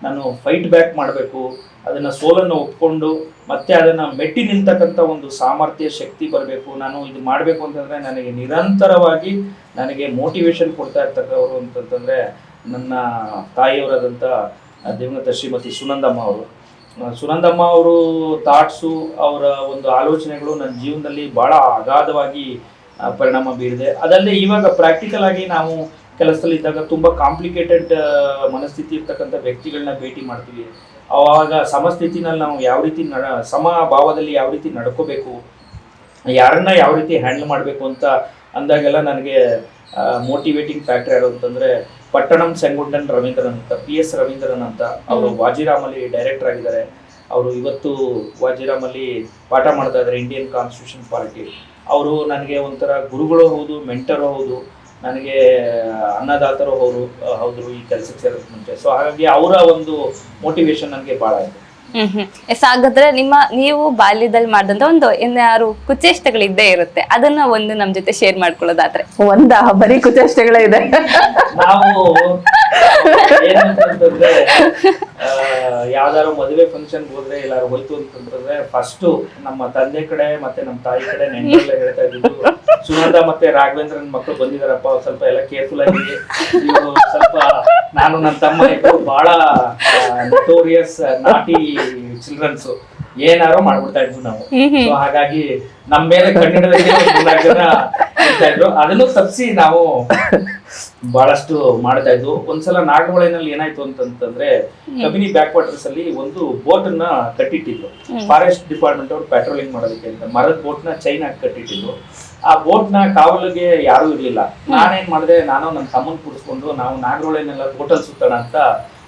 ನಾನು ಫೈಟ್ ಬ್ಯಾಕ್ ಮಾಡಬೇಕು, ಅದನ್ನ ಸೋಲನ್ನು ಒಪ್ಕೊಂಡು ಮತ್ತೆ ಅದನ್ನ ಮೆಟ್ಟಿ ನಿಲ್ತಕ್ಕಂಥ ಒಂದು ಸಾಮರ್ಥ್ಯ ಶಕ್ತಿ ಬರಬೇಕು. ನಾನು ಇದು ಮಾಡಬೇಕು ಅಂತಂದ್ರೆ ನನಗೆ ನಿರಂತರವಾಗಿ ನನಗೆ ಮೋಟಿವೇಶನ್ ಕೊಡ್ತಾ ಇರ್ತಕ್ಕವರು ಅಂತಂತಂದ್ರೆ ನನ್ನ ತಾಯಿಯವರಾದಂಥ ದಿವಂಗತ ಶ್ರೀಮತಿ ಸುನಂದಮ್ಮ ಅವರು. ಸುನಂದಮ್ಮ ಅವರು ಥಾಟ್ಸು, ಅವರ ಒಂದು ಆಲೋಚನೆಗಳು ನನ್ನ ಜೀವನದಲ್ಲಿ ಬಹಳ ಅಗಾಧವಾಗಿ ಪರಿಣಾಮ ಬೀರಿದೆ. ಅದಲ್ಲದೆ ಇವಾಗ ಪ್ರಾಕ್ಟಿಕಲ್ ಆಗಿ ನಾವು ಕೆಲಸದಲ್ಲಿ ಇದ್ದಾಗ ತುಂಬ ಕಾಂಪ್ಲಿಕೇಟೆಡ್ ಮನಸ್ಥಿತಿ ಇರ್ತಕ್ಕಂಥ ವ್ಯಕ್ತಿಗಳನ್ನ ಭೇಟಿ ಮಾಡ್ತೀವಿ. ಆವಾಗ ಸಮಸ್ಥಿತಿನಲ್ಲಿ ನಾವು ಯಾವ ರೀತಿ ಸಮಭಾವದಲ್ಲಿ ಯಾವ ರೀತಿ ನಡ್ಕೋಬೇಕು ಯಾರನ್ನ ಯಾವ ರೀತಿ ಹ್ಯಾಂಡಲ್ ಮಾಡಬೇಕು ಅಂತ ಅಂದಾಗೆಲ್ಲ ನನಗೆ ಮೋಟಿವೇಟಿಂಗ್ ಫ್ಯಾಕ್ಟರ್ ಯಾರು ಅಂತಂದ್ರೆ ಪಟ್ಟಣಂ ಸೆಂಗುಂಡನ್ ರವೀಂದ್ರನ್ ಅಂತ, PS ರವೀಂದ್ರನ್ ಅಂತ. ಅವರು ವಾಜಿರಾಮಲ್ಲಿ ಡೈರೆಕ್ಟರ್ ಆಗಿದ್ದಾರೆ. ಅವರು ಇವತ್ತು ವಾಜಿರಾಮಲ್ಲಿ ಪಾಠ ಮಾಡ್ತಾ ಇದ್ದಾರೆ, ಇಂಡಿಯನ್ ಕಾನ್ಸ್ಟಿಟ್ಯೂಷನ್ ಪಾರ್ಟಿ. ಅವರು ನನಗೆ ಒಂಥರ ಗುರುಗಳು ಹೌದು, ಮೆಂಟರು ಹೌದು, ನನಗೆ ಅನ್ನದಾತರು ಹೌದು ಈ ಕೆಲಸಕ್ಕೆ ಸೇರೋದಕ್ಕೆ ಮುಂಚೆ. ಸೊ ಹಾಗಾಗಿ ಅವರ ಒಂದು ಮೋಟಿವೇಶನ್ ನನಗೆ ಭಾಳ ಇದೆ. ಹಾಗಾದ್ರೆ ನೀವು ಬಾಲ್ಯದಲ್ಲಿ ಮಾಡಿದಂತ ಒಂದು ಏನಾದ್ರು ಕುಚೇಷ್ಟಗಳಿದ್ದೇ ಇರುತ್ತೆ, ಅದನ್ನ ಒಂದು ನಮ್ ಜೊತೆ ಶೇರ್ ಮಾಡ್ಕೊಳ್ಳೋದಾದ್ರೆ. ಬರೀ ಕುಚೇಷ್ಟೆಗಳೇ ಇದೆ. ನಾವು ಏನಂತಂದ್ರೆ ಯಾವ್ದಾದ್ರು ಮದುವೆ ಫಂಕ್ಷನ್ ಹೋದ್ರೆ ಎಲ್ಲಾರು ಹೋಯ್ತು ಅಂತಂದ್ರೆ ಫಸ್ಟ್ ನಮ್ಮ ತಂದೆ ಕಡೆ ಮತ್ತೆ ನಮ್ಮ ತಾಯಿ ಕಡೆ ನೆಂಟರೆಲ್ಲ ಹೇಳ್ತಾ ಇದ್ದು, ಸುನಂದ ಮತ್ತೆ ರಾಘವೇಂದ್ರನ್ ಮಕ್ಕಳು ಬಂದಿದಾರಪ್ಪ, ಸ್ವಲ್ಪ ಎಲ್ಲ ಕೇರ್ಫುಲ್ ಆಗಿ, ಇವರು ಸ್ವಲ್ಪ ನಾನು ನನ್ನ ತಮ್ಮ ಇಬ್ಬರು ಬಹಳ ನೋಟೋರಿಯಸ್ ನಾಟಿ ಚಿಲ್ಡ್ರನ್ಸ್, ಏನಾರು ಮಾಡ್ಬಿಡ್ತಾ ಇದ್ವು ನಾವು. ಸೊ ಹಾಗಾಗಿ ನಮ್ಮ ಮೇಲೆ ಕನ್ನಡದಲ್ಲಿ ಜನ ಇರ್ತಾ ಇದ್ರು, ಅದನ್ನು ತಪ್ಪಿಸಿ ನಾವು ಬಹಳಷ್ಟು ಮಾಡ್ತಾ ಇದ್ವು. ಒಂದ್ಸಲ ನಾಗರಹೊಳೆನಲ್ಲಿ ಏನಾಯ್ತು ಅಂತಂದ್ರೆ ಕಬಿನಿ ಬ್ಯಾಕ್ ವಾಟರ್ಸ್ ಅಲ್ಲಿ ಒಂದು ಬೋಟ್ ಅನ್ನ ಕಟ್ಟಿಟ್ಟಿದ್ರು, ಫಾರೆಸ್ಟ್ ಡಿಪಾರ್ಟ್ಮೆಂಟ್ ಅವ್ರು ಪೆಟ್ರೋಲಿಂಗ್ ಮಾಡೋದಕ್ಕೆ ಅಂತ. ಮರದ ಬೋಟ್ ನ ಚೈನ್ ಹಾಕಿ ಕಟ್ಟಿಟ್ಟಿದ್ರು. ಆ ಬೋಟ್ ನ ಕಾವಲಿಗೆ ಯಾರು ಇರ್ಲಿಲ್ಲ. ನಾನೇನ್ ಮಾಡಿದೆ, ನಾನು ನನ್ನ ತಮ್ಮನ್ ಕೂರಿಸ್ಕೊಂಡು ನಾವು ನಾಗರಹೊಳೆನೆಲ್ಲ ಬೋಟಲ್ ಸುತ್ತೋಣ ಅಂತ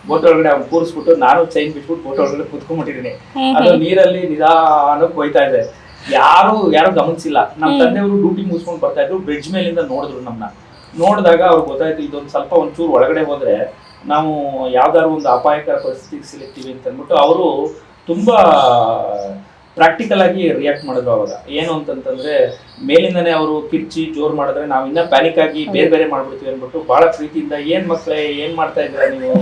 ಬೋಟ್ ಒಳಗಡೆ ಅವ್ನು ಕೂರಿಸ್ಬಿಟ್ಟು ನಾನು ಚೈನ್ ಬಿಟ್ಬಿಟ್ಟು ಬೋಟ್ ಒಳಗಡೆ ಕುತ್ಕೊಂಡ್ಬಿಟ್ಟಿದ್ದೀನಿ. ಅದು ನೀರಲ್ಲಿ ನಿಧಾನಕ್ಕೆ ಹೋಯ್ತಾ ಇದೆ. ಯಾರು ಗಮನಿಸಿಲ್ಲ. ನಮ್ಮ ತಂದೆಯವರು ಡ್ಯೂಟಿ ಮುಗಿಸ್ಕೊಂಡು ಬರ್ತಾ ಇದ್ರು, ಬ್ರಿಡ್ಜ್ ಮೇಲಿಂದ ನೋಡಿದ್ರು. ನಮ್ಮನ್ನ ನೋಡಿದಾಗ ಅವ್ರಿಗೆ ಗೊತ್ತಾಯ್ತು ಇದೊಂದು ಸ್ವಲ್ಪ ಒಂಚೂರು ಒಳಗಡೆ ಹೋದ್ರೆ ನಾವು ಯಾವ್ದಾದ್ರು ಒಂದು ಅಪಾಯಕರ ಪರಿಸ್ಥಿತಿಗೆ ಸಿಲುಕ್ತೀವಿ ಅಂತ ಅಂದ್ಬಿಟ್ಟು ಅವರು ತುಂಬಾ ಪ್ರಾಕ್ಟಿಕಲ್ ಆಗಿ ರಿಯಾಕ್ಟ್ ಮಾಡಿದ್ರು. ಅವಾಗ ಏನು ಅಂತಂತಂದ್ರೆ ಮೇಲಿಂದನೇ ಅವರು ಕಿರ್ಚಿ ಜೋರ್ ಮಾಡಿದ್ರೆ ನಾವು ಇನ್ನ ಪ್ಯಾನಿಕ್ ಆಗಿ ಬೇರೆ ಮಾಡ್ಬಿಡ್ತೀವಿ ಅಂದ್ಬಿಟ್ಟು ಬಹಳ ಪ್ರೀತಿಯಿಂದ ಏನ್ ಮಕ್ಳೇ ಏನ್ ಮಾಡ್ತಾ ಇದ್ರ ನೀವು,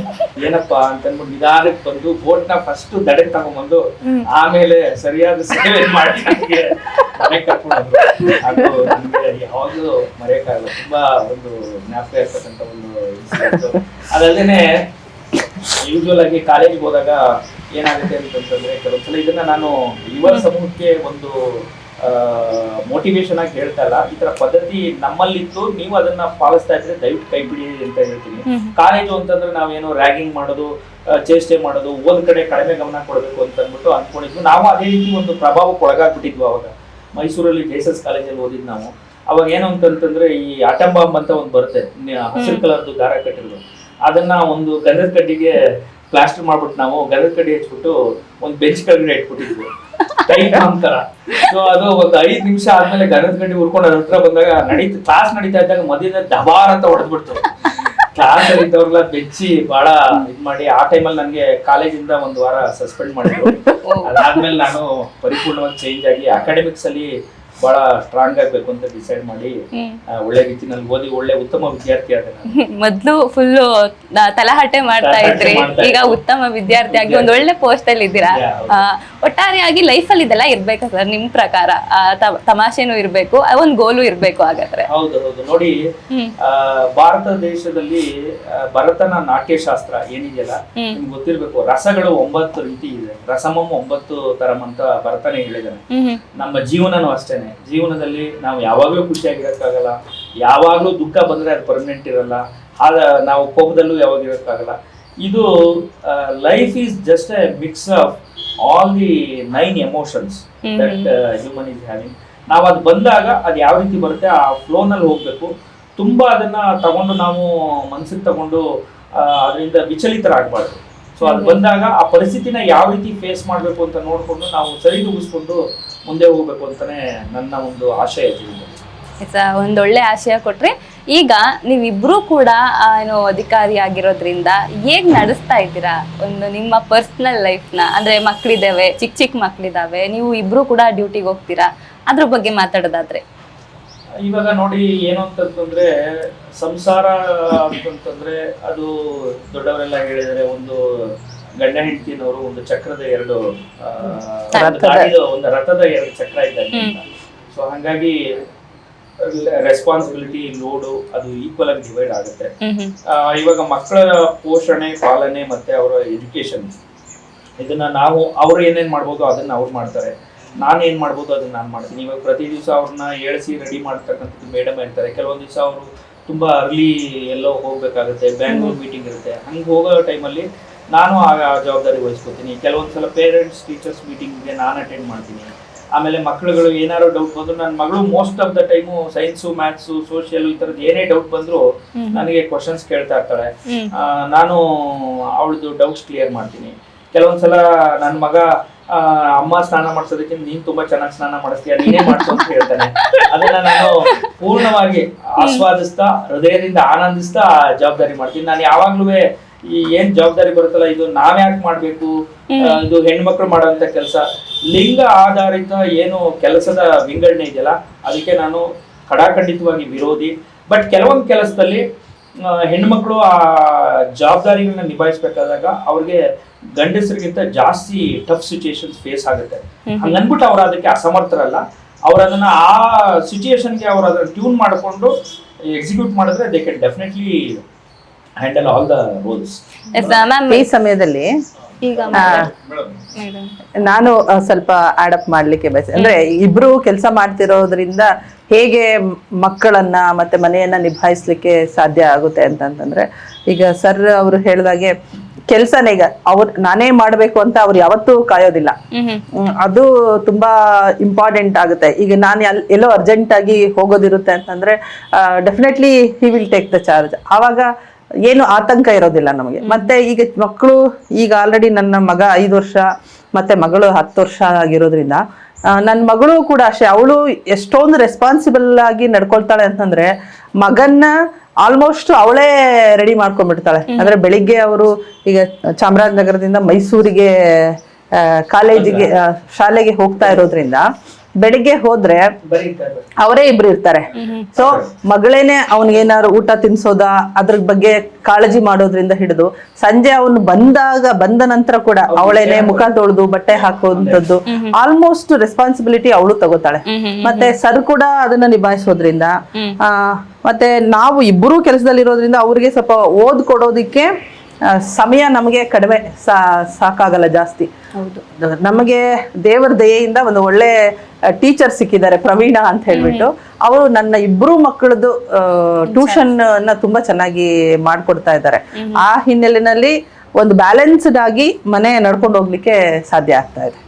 ಏನಪ್ಪಾ ಅಂತ ಅಂದ್ಬಿಟ್ಟು ನಿಧಾನಕ್ಕೆ ಬಂದು ಬೋಟ್ ನ ಫಸ್ಟ್ ದಡೆಗೆ ತಗೊಂಡ್ಬಂದು ಆಮೇಲೆ ಸರಿಯಾದ ಸೇವೆ ಮಾಡಿ ಮನೆ ಕರ್ಕೊಂಡು ಅದು ನಮ್ಗೆ ಯಾವಾಗ್ಲೂ ಮರೆಯಕ್ಕಾಗಲ್ಲ. ತುಂಬಾ ಒಂದು ಜ್ಞಾಪಕ ಇರ್ತಕ್ಕಂಥ ಒಂದು ಇನ್ಸಿಡೆಂಟ್. ಅದಲ್ಲದೆ ಯೂಶುವಲ್ ಆಗಿ ಕಾಲೇಜಿಗೆ ಹೋದಾಗ ಏನಾಗುತ್ತೆ ಅಂತಂದ್ರೆ ಕೆಲವೊಂದ್ಸಲ ಇದನ್ನ ನಾನು ಯುವ ಸಮೂಹಕ್ಕೆ ಒಂದು ಮೋಟಿವೇಶನ್ ಆಗಿ ಹೇಳ್ತಾ ಇಲ್ಲ, ಈ ತರ ಪದ್ಧತಿ ನಮ್ಮಲ್ಲಿತ್ತು, ನೀವು ಅದನ್ನ ಪಾಲಿಸ್ತಾ ಇದ್ರೆ ದಯವಿಟ್ಟು ಕೈ ಬಿಡಿ ಅಂತ ಹೇಳ್ತೀನಿ. ಕಾಲೇಜು ಅಂತಂದ್ರೆ ನಾವೇನೋ ರ್ಯಾಗಿಂಗ್ ಮಾಡೋದು, ಚೇಷ್ಟೆ ಮಾಡೋದು, ಓದ್ ಕಡೆ ಕಡಿಮೆ ಗಮನ ಕೊಡಬೇಕು ಅಂತ ಅಂದ್ಬಿಟ್ಟು ಅನ್ಕೊಂಡಿದ್ವಿ. ನಾವು ಅದೇ ರೀತಿ ಒಂದು ಪ್ರಭಾವಕ್ಕೆ ಒಳಗಾಗ್ಬಿಟ್ಟಿದ್ವಿ. ಅವಾಗ ಮೈಸೂರಲ್ಲಿ ಜೇಸಸ್ ಕಾಲೇಜಲ್ಲಿ ಓದಿದ್ ನಾವು. ಅವಾಗ ಏನು ಅಂತಂತಂದ್ರೆ ಈ ಆಟಂ ಬಾಂಬ್ ಅಂತ ಒಂದು ಬರುತ್ತೆ, ಹಸಿರು ಕಲರ್ದು ದಾರ ಕಟ್ಟಿರೋದು, ಅದನ್ನ ಒಂದು ಗಂಧದ ಕಡ್ಡಿಗೆ ಪ್ಲಾಸ್ಟರ್ ಮಾಡ್ಬಿಟ್ಟು ನಾವು ಗಂಧದ ಕಡ್ಡಿ ಹಚ್ಬಿಟ್ಟು ಒಂದು ಬೆಂಚ್ ಕೆಳಗಡೆ ಇಟ್ಬಿಟ್ಟಿದ್ವಿ ಟೈಮ್ ಅಂತರ. ಸೊ ಅದು ಒಂದು 5 ನಿಮಿಷ ಆದ್ಮೇಲೆ ಗಂಧದ ಕಡ್ಡಿ ಉರ್ಕೊಂಡು ಅದ್ರ ಹತ್ರ ಬಂದಾಗ ಕ್ಲಾಸ್ ನಡೀತಾ ಇದ್ದಾಗ ಮಧ್ಯದಲ್ಲಿ ದಬಾರ್ ಅಂತ ಹೊಡೆದ್ಬಿಡ್ತು. ಕ್ಲಾಸ್ ಅಲ್ಲಿ ಇದ್ದವ್ರೆಲ್ಲ ಬೆಚ್ಚಿ ಬಹಳ ಇದ್ ಮಾಡಿ ಆ ಟೈಮಲ್ಲಿ ನನಗೆ ಕಾಲೇಜಿಂದ 1 ವಾರ ಸಸ್ಪೆಂಡ್ ಮಾಡಿದ್ರು. ಅದಾದ್ಮೇಲೆ ನಾನು ಪರಿಪೂರ್ಣವಾಗಿ ಚೇಂಜ್ ಆಗಿ ಅಕಾಡೆಮಿಕ್ಸ್ ಅಲ್ಲಿ ಬಹಳ ಸ್ಟ್ರಾಂಗ್ ಆಗ್ಬೇಕು ಅಂತ ಡಿಸೈಡ್ ಮಾಡಿ ಒಳ್ಳೆ ರೀತಿನಲ್ಲಿ ಓದಿ ಒಳ್ಳೆ ಉತ್ತಮ ವಿದ್ಯಾರ್ಥಿ ಆದ. ಮೊದ್ಲು ಫುಲ್ ತಲಹಟೆ ಮಾಡ್ತಾ ಇದ್ರಿ, ಈಗ ಉತ್ತಮ ವಿದ್ಯಾರ್ಥಿಯಾಗಿ ಒಂದ್ ಒಳ್ಳೆ ಪೋಸ್ಟ್ ಅಲ್ಲಿ ಇದ್ದೀರಾ. ಒಟ್ಟಾರೆಯಾಗಿ ಲೈಫ್ ಅಲ್ಲಿ ಇದೆಲ್ಲ ಇರ್ಬೇಕಾ ಸರ್ ನಿಮ್ ಪ್ರಕಾರ? ತಮಾಷೆನೂ ಇರ್ಬೇಕು, ಒಂದ್ ಗೋಲು ಇರ್ಬೇಕು. ಹಾಗಾದ್ರೆ ಹೌದು ನೋಡಿ, ಭಾರತ ದೇಶದಲ್ಲಿ ಭರತನ ನಾಟ್ಯಶಾಸ್ತ್ರ ಏನಿದೆಯಲ್ಲ ನಿಮ್ಗೆ ಗೊತ್ತಿರ್ಬೇಕು. ರಸಗಳು 9 ರೀತಿ ಇದೆ, ರಸಮಂ 9 ತರಂ ಅಂತ ಭರತನೇ ಹೇಳಿದಾನೆ. ನಮ್ಮ ಜೀವನನೂ ಅಷ್ಟೇನೆ. ಜೀವನದಲ್ಲಿ ನಾವು ಯಾವಾಗ್ಲೂ ಖುಷಿಯಾಗಿರಕ್ಕಾಗಲ್ಲ, ಯಾವಾಗ್ಲೂ ದುಃಖ ಬಂದ್ರೆ ಅದು ಪರ್ಮನೆಂಟ್ ಇರಲ್ಲ, ನಾವು ಕೋಪದಲ್ಲೂ ಯಾವಾಗ ಇರಕ್ಕಾಗಲ್ಲ. ಇದು life is just A mix of all the 9 emotions that human is having. ನಾವು ಅದು ಬಂದಾಗ ಅದು ಯಾವ ರೀತಿ ಬರುತ್ತೆ ಆ ಫ್ಲೋನಲ್ಲಿ ಹೋಗ್ಬೇಕು. ತುಂಬಾ ಅದನ್ನ ತಗೊಂಡು ನಾವು ಮನಸ್ಸಿಗೆ ತಗೊಂಡು ಅದರಿಂದ ವಿಚಲಿತರಾಗಬಾರ್ದು. ಸೊ ಅದು ಬಂದಾಗ ಆ ಪರಿಸ್ಥಿತಿನ ಯಾವ ರೀತಿ ಫೇಸ್ ಮಾಡಬೇಕು ಅಂತ ನೋಡ್ಕೊಂಡು ನಾವು ಸರಿದೂಗಿಸ್ಕೊಂಡು ಮುಂದೆ ಹೋಗ್ಬೇಕು ಅಂತಾನೆ ನನ್ನ ಒಂದು ಆಶಯ ಜೀವನದಲ್ಲಿ. ಒಂದೊಳ್ಳೆ ಆಶಯ ಕೊಟ್ರಿ. ಈಗ ನೀವಿಬ್ರು ಕೂಡ ಏನು ಅಧಿಕಾರಿ ಆಗಿರೋದ್ರಿಂದ ಹೇಗ್ ನಡೆಸ್ತಾ ಇದ್ದೀರಾ ಒಂದು ನಿಮ್ಮ ಪರ್ಸನಲ್ ಲೈಫ್ನ? ಅಂದ್ರೆ ಮಕ್ಳಿದಾವೆ, ಚಿಕ್ಕ ಮಕ್ಳಿದಾವೆ, ನೀವು ಇಬ್ರು ಕೂಡ ಡ್ಯೂಟಿಗೆ ಹೋಗ್ತೀರಾ, ಅದ್ರ ಬಗ್ಗೆ ಮಾತಾಡೋದಾದ್ರೆ. ಇವಾಗ ನೋಡಿ ಏನು ಅಂತಂದ್ರೆ ಸಂಸಾರ ಅಂತಂತಂದ್ರೆ ಅದು ದೊಡ್ಡವರೆಲ್ಲ ಹೇಳಿದರೆ ಒಂದು ಗಂಡ ಹೆಂಡತಿನವರು ಒಂದು ಚಕ್ರದ 2 ಒಂದು ರಥದ 2 ಚಕ್ರ ಇದ್ದಂಗೆ. ಸೊ ಹಾಗಾಗಿ ರೆಸ್ಪಾನ್ಸಿಬಿಲಿಟಿ ಲೋಡು ಅದು ಈಕ್ವಲ್ ಆಗಿ ಡಿವೈಡ್ ಆಗುತ್ತೆ. ಇವಾಗ ಮಕ್ಕಳ ಪೋಷಣೆ, ಪಾಲನೆ ಮತ್ತೆ ಅವರ ಎಜುಕೇಶನ್, ಇದನ್ನ ನಾವು ಅವ್ರು ಏನೇನ್ ಮಾಡ್ಬೋದು ಅದನ್ನ ಅವ್ರು ಮಾಡ್ತಾರೆ, ನಾನು ಏನ್ ಮಾಡ್ಬೋದು ಅದನ್ನ ನಾನು ಮಾಡ್ತೀನಿ. ಇವಾಗ ಪ್ರತಿ ದಿವಸ ಅವ್ರನ್ನ ಏಳಿಸಿ ರೆಡಿ ಮಾಡ್ತಕ್ಕಂಥದ್ದು ಮೇಡಮ್ ಇರ್ತಾರೆ. ಕೆಲವೊಂದು ದಿವಸ ಅವರು ತುಂಬಾ ಅರ್ಲಿ ಎಲ್ಲೋ ಹೋಗ್ಬೇಕಾಗುತ್ತೆ, ಬ್ಯಾಂಗ್ಳೂರ್ ಮೀಟಿಂಗ್ ಇರುತ್ತೆ, ಹಂಗೆ ಹೋಗೋ ಟೈಮಲ್ಲಿ ನಾನು ಆ ಜವಾಬ್ದಾರಿ ವಹಿಸ್ಕೊತೀನಿ. ಕೆಲವೊಂದ್ಸಲ ಪೇರೆಂಟ್ಸ್ ಟೀಚರ್ಸ್ ಮೀಟಿಂಗ್ಗೆ ನಾನು ಅಟೆಂಡ್ ಮಾಡ್ತೀನಿ. ಆಮೇಲೆ ಮಕ್ಕಳುಗಳು ಏನಾದ್ರು ಡೌಟ್ ಬಂದ್ರು, ನನ್ನ ಮಗಳು most of the time science maths social ಈ ತರದ್ ಏನೇ ಡೌಟ್ ಬಂದ್ರು ನನಗೆ ಕ್ವಶನ್ಸ್ ಕೇಳ್ತಾ ಇರ್ತಾಳೆ. ನಾನು ಅವಳದು ಡೌಟ್ಸ್ ಕ್ಲಿಯರ್ ಮಾಡ್ತೀನಿ. ಕೆಲವೊಂದ್ಸಲ ನನ್ನ ಮಗ ಅಮ್ಮ ಸ್ನಾನ ಮಾಡಿಸೋದಕ್ಕಿಂತ ನೀನ್ ತುಂಬಾ ಚೆನ್ನಾಗಿ ಸ್ನಾನ ಮಾಡಿಸ್ತೀಯ, ನೀನೇ ಮಾಡ್ಸು ಅಂತ ಹೇಳ್ತಾನೆ. ಅದನ್ನ ನಾನು ಪೂರ್ಣವಾಗಿ ಆಸ್ವಾದಿಸ್ತಾ ಹೃದಯದಿಂದ ಆನಂದಿಸ್ತಾ ಜವಾಬ್ದಾರಿ ಮಾಡ್ತೀನಿ. ನಾನು ಯಾವಾಗ್ಲೂ ಈ ಏನ್ ಜವಾಬ್ದಾರಿ ಬರುತ್ತಲ್ಲ, ಇದು ನಾವ್ಯಾಕೆ ಮಾಡ್ಬೇಕು, ಇದು ಹೆಣ್ಮಕ್ಳು ಮಾಡೋಂಥ ಕೆಲಸ, ಲಿಂಗ ಆಧಾರಿತ ಏನು ಕೆಲಸದ ವಿಂಗಡಣೆ ಇದೆಯಲ್ಲ ಅದಕ್ಕೆ ನಾನು ಖಡಾಖಂಡಿತವಾಗಿ ವಿರೋಧಿ. ಬಟ್ ಕೆಲವೊಂದು ಕೆಲಸದಲ್ಲಿ ಹೆಣ್ಮಕ್ಳು ಆ ಜವಾಬ್ದಾರಿಗಳನ್ನ ನಿಭಾಯಿಸ್ಬೇಕಾದಾಗ ಅವ್ರಿಗೆ ಗಂಡಸರಿಗಿಂತ ಜಾಸ್ತಿ ಟಫ್ ಸಿಚುಯೇಷನ್ಸ್ ಫೇಸ್ ಆಗುತ್ತೆ. ಹಂಗನ್ಬಿಟ್ಟು ಅವ್ರು ಅದಕ್ಕೆ ಅಸಮರ್ಥರಲ್ಲ. ಅವ್ರು ಅದನ್ನ ಆ ಸಿಚುಯೇಷನ್ಗೆ ಅವ್ರು ಅದನ್ನ ಟ್ಯೂನ್ ಮಾಡಿಕೊಂಡು ಎಕ್ಸಿಕ್ಯೂಟ್ ಮಾಡಿದ್ರೆ they can definitely handle all the roles. ಈ ಸಮಯದಲ್ಲಿ ಈಗ ನಾನು ಸ್ವಲ್ಪ ಆಡಪ್ ಮಾಡ್ಲಿಕ್ಕೆ ಬಯಸ, ಅಂದ್ರೆ ಇಬ್ರು ಕೆಲಸ ಮಾಡ್ತಿರೋದ್ರಿಂದ ಹೇಗೆ ಮಕ್ಕಳನ್ನ ಮತ್ತೆ ಮನೆಯನ್ನ ನಿಭಾಯಿಸ್ಲಿಕ್ಕೆ ಸಾಧ್ಯ ಆಗುತ್ತೆ ಅಂತಂದ್ರೆ, ಈಗ ಸರ್ ಅವರು ಹೇಳಿದಾಗೆ ಕೆಲ್ಸನೇ ಈಗ ನಾನೇ ಮಾಡ್ಬೇಕು ಅಂತ ಅವ್ರು ಯಾವತ್ತೂ ಕಾಯೋದಿಲ್ಲ. ಅದು ತುಂಬಾ ಇಂಪಾರ್ಟೆಂಟ್ ಆಗುತ್ತೆ. ಈಗ ನಾನು ಎಲ್ಲೋ ಅರ್ಜೆಂಟ್ ಆಗಿ ಹೋಗೋದಿರುತ್ತೆ ಅಂತಂದ್ರೆ definitely he will take the charge. ಆವಾಗ ಏನು ಆತಂಕ ಇರೋದಿಲ್ಲ ನಮಗೆ. ಮತ್ತೆ ಈಗ ಮಕ್ಕಳು ಈಗ ಆಲ್ರೆಡಿ ನನ್ನ ಮಗ 5 ವರ್ಷ ಮತ್ತೆ ಮಗಳು 10 ವರ್ಷ ಆಗಿರೋದ್ರಿಂದ ನನ್ನ ಮಗಳು ಕೂಡ ಅಷ್ಟೇ, ಅವಳು ಎಷ್ಟೊಂದು ರೆಸ್ಪಾನ್ಸಿಬಲ್ ಆಗಿ ನಡ್ಕೊಳ್ತಾಳೆ ಅಂತಂದ್ರೆ ಮಗನ್ನ ಆಲ್ಮೋಸ್ಟ್ ಅವಳೇ ರೆಡಿ ಮಾಡ್ಕೊಂಡ್ಬಿಡ್ತಾಳೆ. ಅಂದ್ರೆ ಬೆಳಿಗ್ಗೆ ಅವರು ಈಗ ಚಾಮರಾಜನಗರದಿಂದ ಮೈಸೂರಿಗೆ ಕಾಲೇಜಿಗೆ ಶಾಲೆಗೆ ಹೋಗ್ತಾ ಇರೋದ್ರಿಂದ ಬೆಳಿಗ್ಗೆ ಹೋದ್ರೆ ಅವರೇ ಇಬ್ರು ಇರ್ತಾರೆ. ಸೊ ಮಗಳೇನೆ ಅವನಿಗೇನಾದ್ರು ಊಟ ತಿನ್ಸೋದ ಅದ್ರ ಬಗ್ಗೆ ಕಾಳಜಿ ಮಾಡೋದ್ರಿಂದ ಹಿಡಿದು ಸಂಜೆ ಅವನು ಬಂದ ನಂತರ ಕೂಡ ಅವಳೇನೆ ಮುಖ ತೊಳೆದು ಬಟ್ಟೆ ಹಾಕುವಂಥದ್ದು ಆಲ್ಮೋಸ್ಟ್ ರೆಸ್ಪಾನ್ಸಿಬಿಲಿಟಿ ಅವಳು ತಗೋತಾಳೆ. ಮತ್ತೆ ಸರ್ ಕೂಡ ಅದನ್ನ ನಿಭಾಯಿಸೋದ್ರಿಂದ ಮತ್ತೆ ನಾವು ಇಬ್ಬರೂ ಕೆಲಸದಲ್ಲಿರೋದ್ರಿಂದ ಅವ್ರಿಗೆ ಸ್ವಲ್ಪ ಓದ್ ಕೊಡೋದಿಕ್ಕೆ ಸಮಯ ನಮಗೆ ಕಡಿಮೆ ಸಾಕಾಗಲ್ಲ ಜಾಸ್ತಿ. ನಮಗೆ ದೇವರ ದಯೆಯಿಂದ ಒಂದು ಒಳ್ಳೆ ಟೀಚರ್ ಸಿಕ್ಕಿದ್ದಾರೆ, ಪ್ರವೀಣ ಅಂತ ಹೇಳ್ಬಿಟ್ಟು. ಅವರು ನನ್ನ ಇಬ್ರು ಮಕ್ಕಳದು ಟ್ಯೂಷನ್ ನ ತುಂಬಾ ಚೆನ್ನಾಗಿ ಮಾಡ್ಕೊಡ್ತಾ ಇದ್ದಾರೆ. ಆ ಹಿನ್ನೆಲೆಯಲ್ಲಿ ಒಂದು ಬ್ಯಾಲೆನ್ಸ್ಡ್ ಆಗಿ ಮನೆ ನಡ್ಕೊಂಡು ಹೋಗ್ಲಿಕ್ಕೆ ಸಾಧ್ಯ ಆಗ್ತಾ ಇದೆ.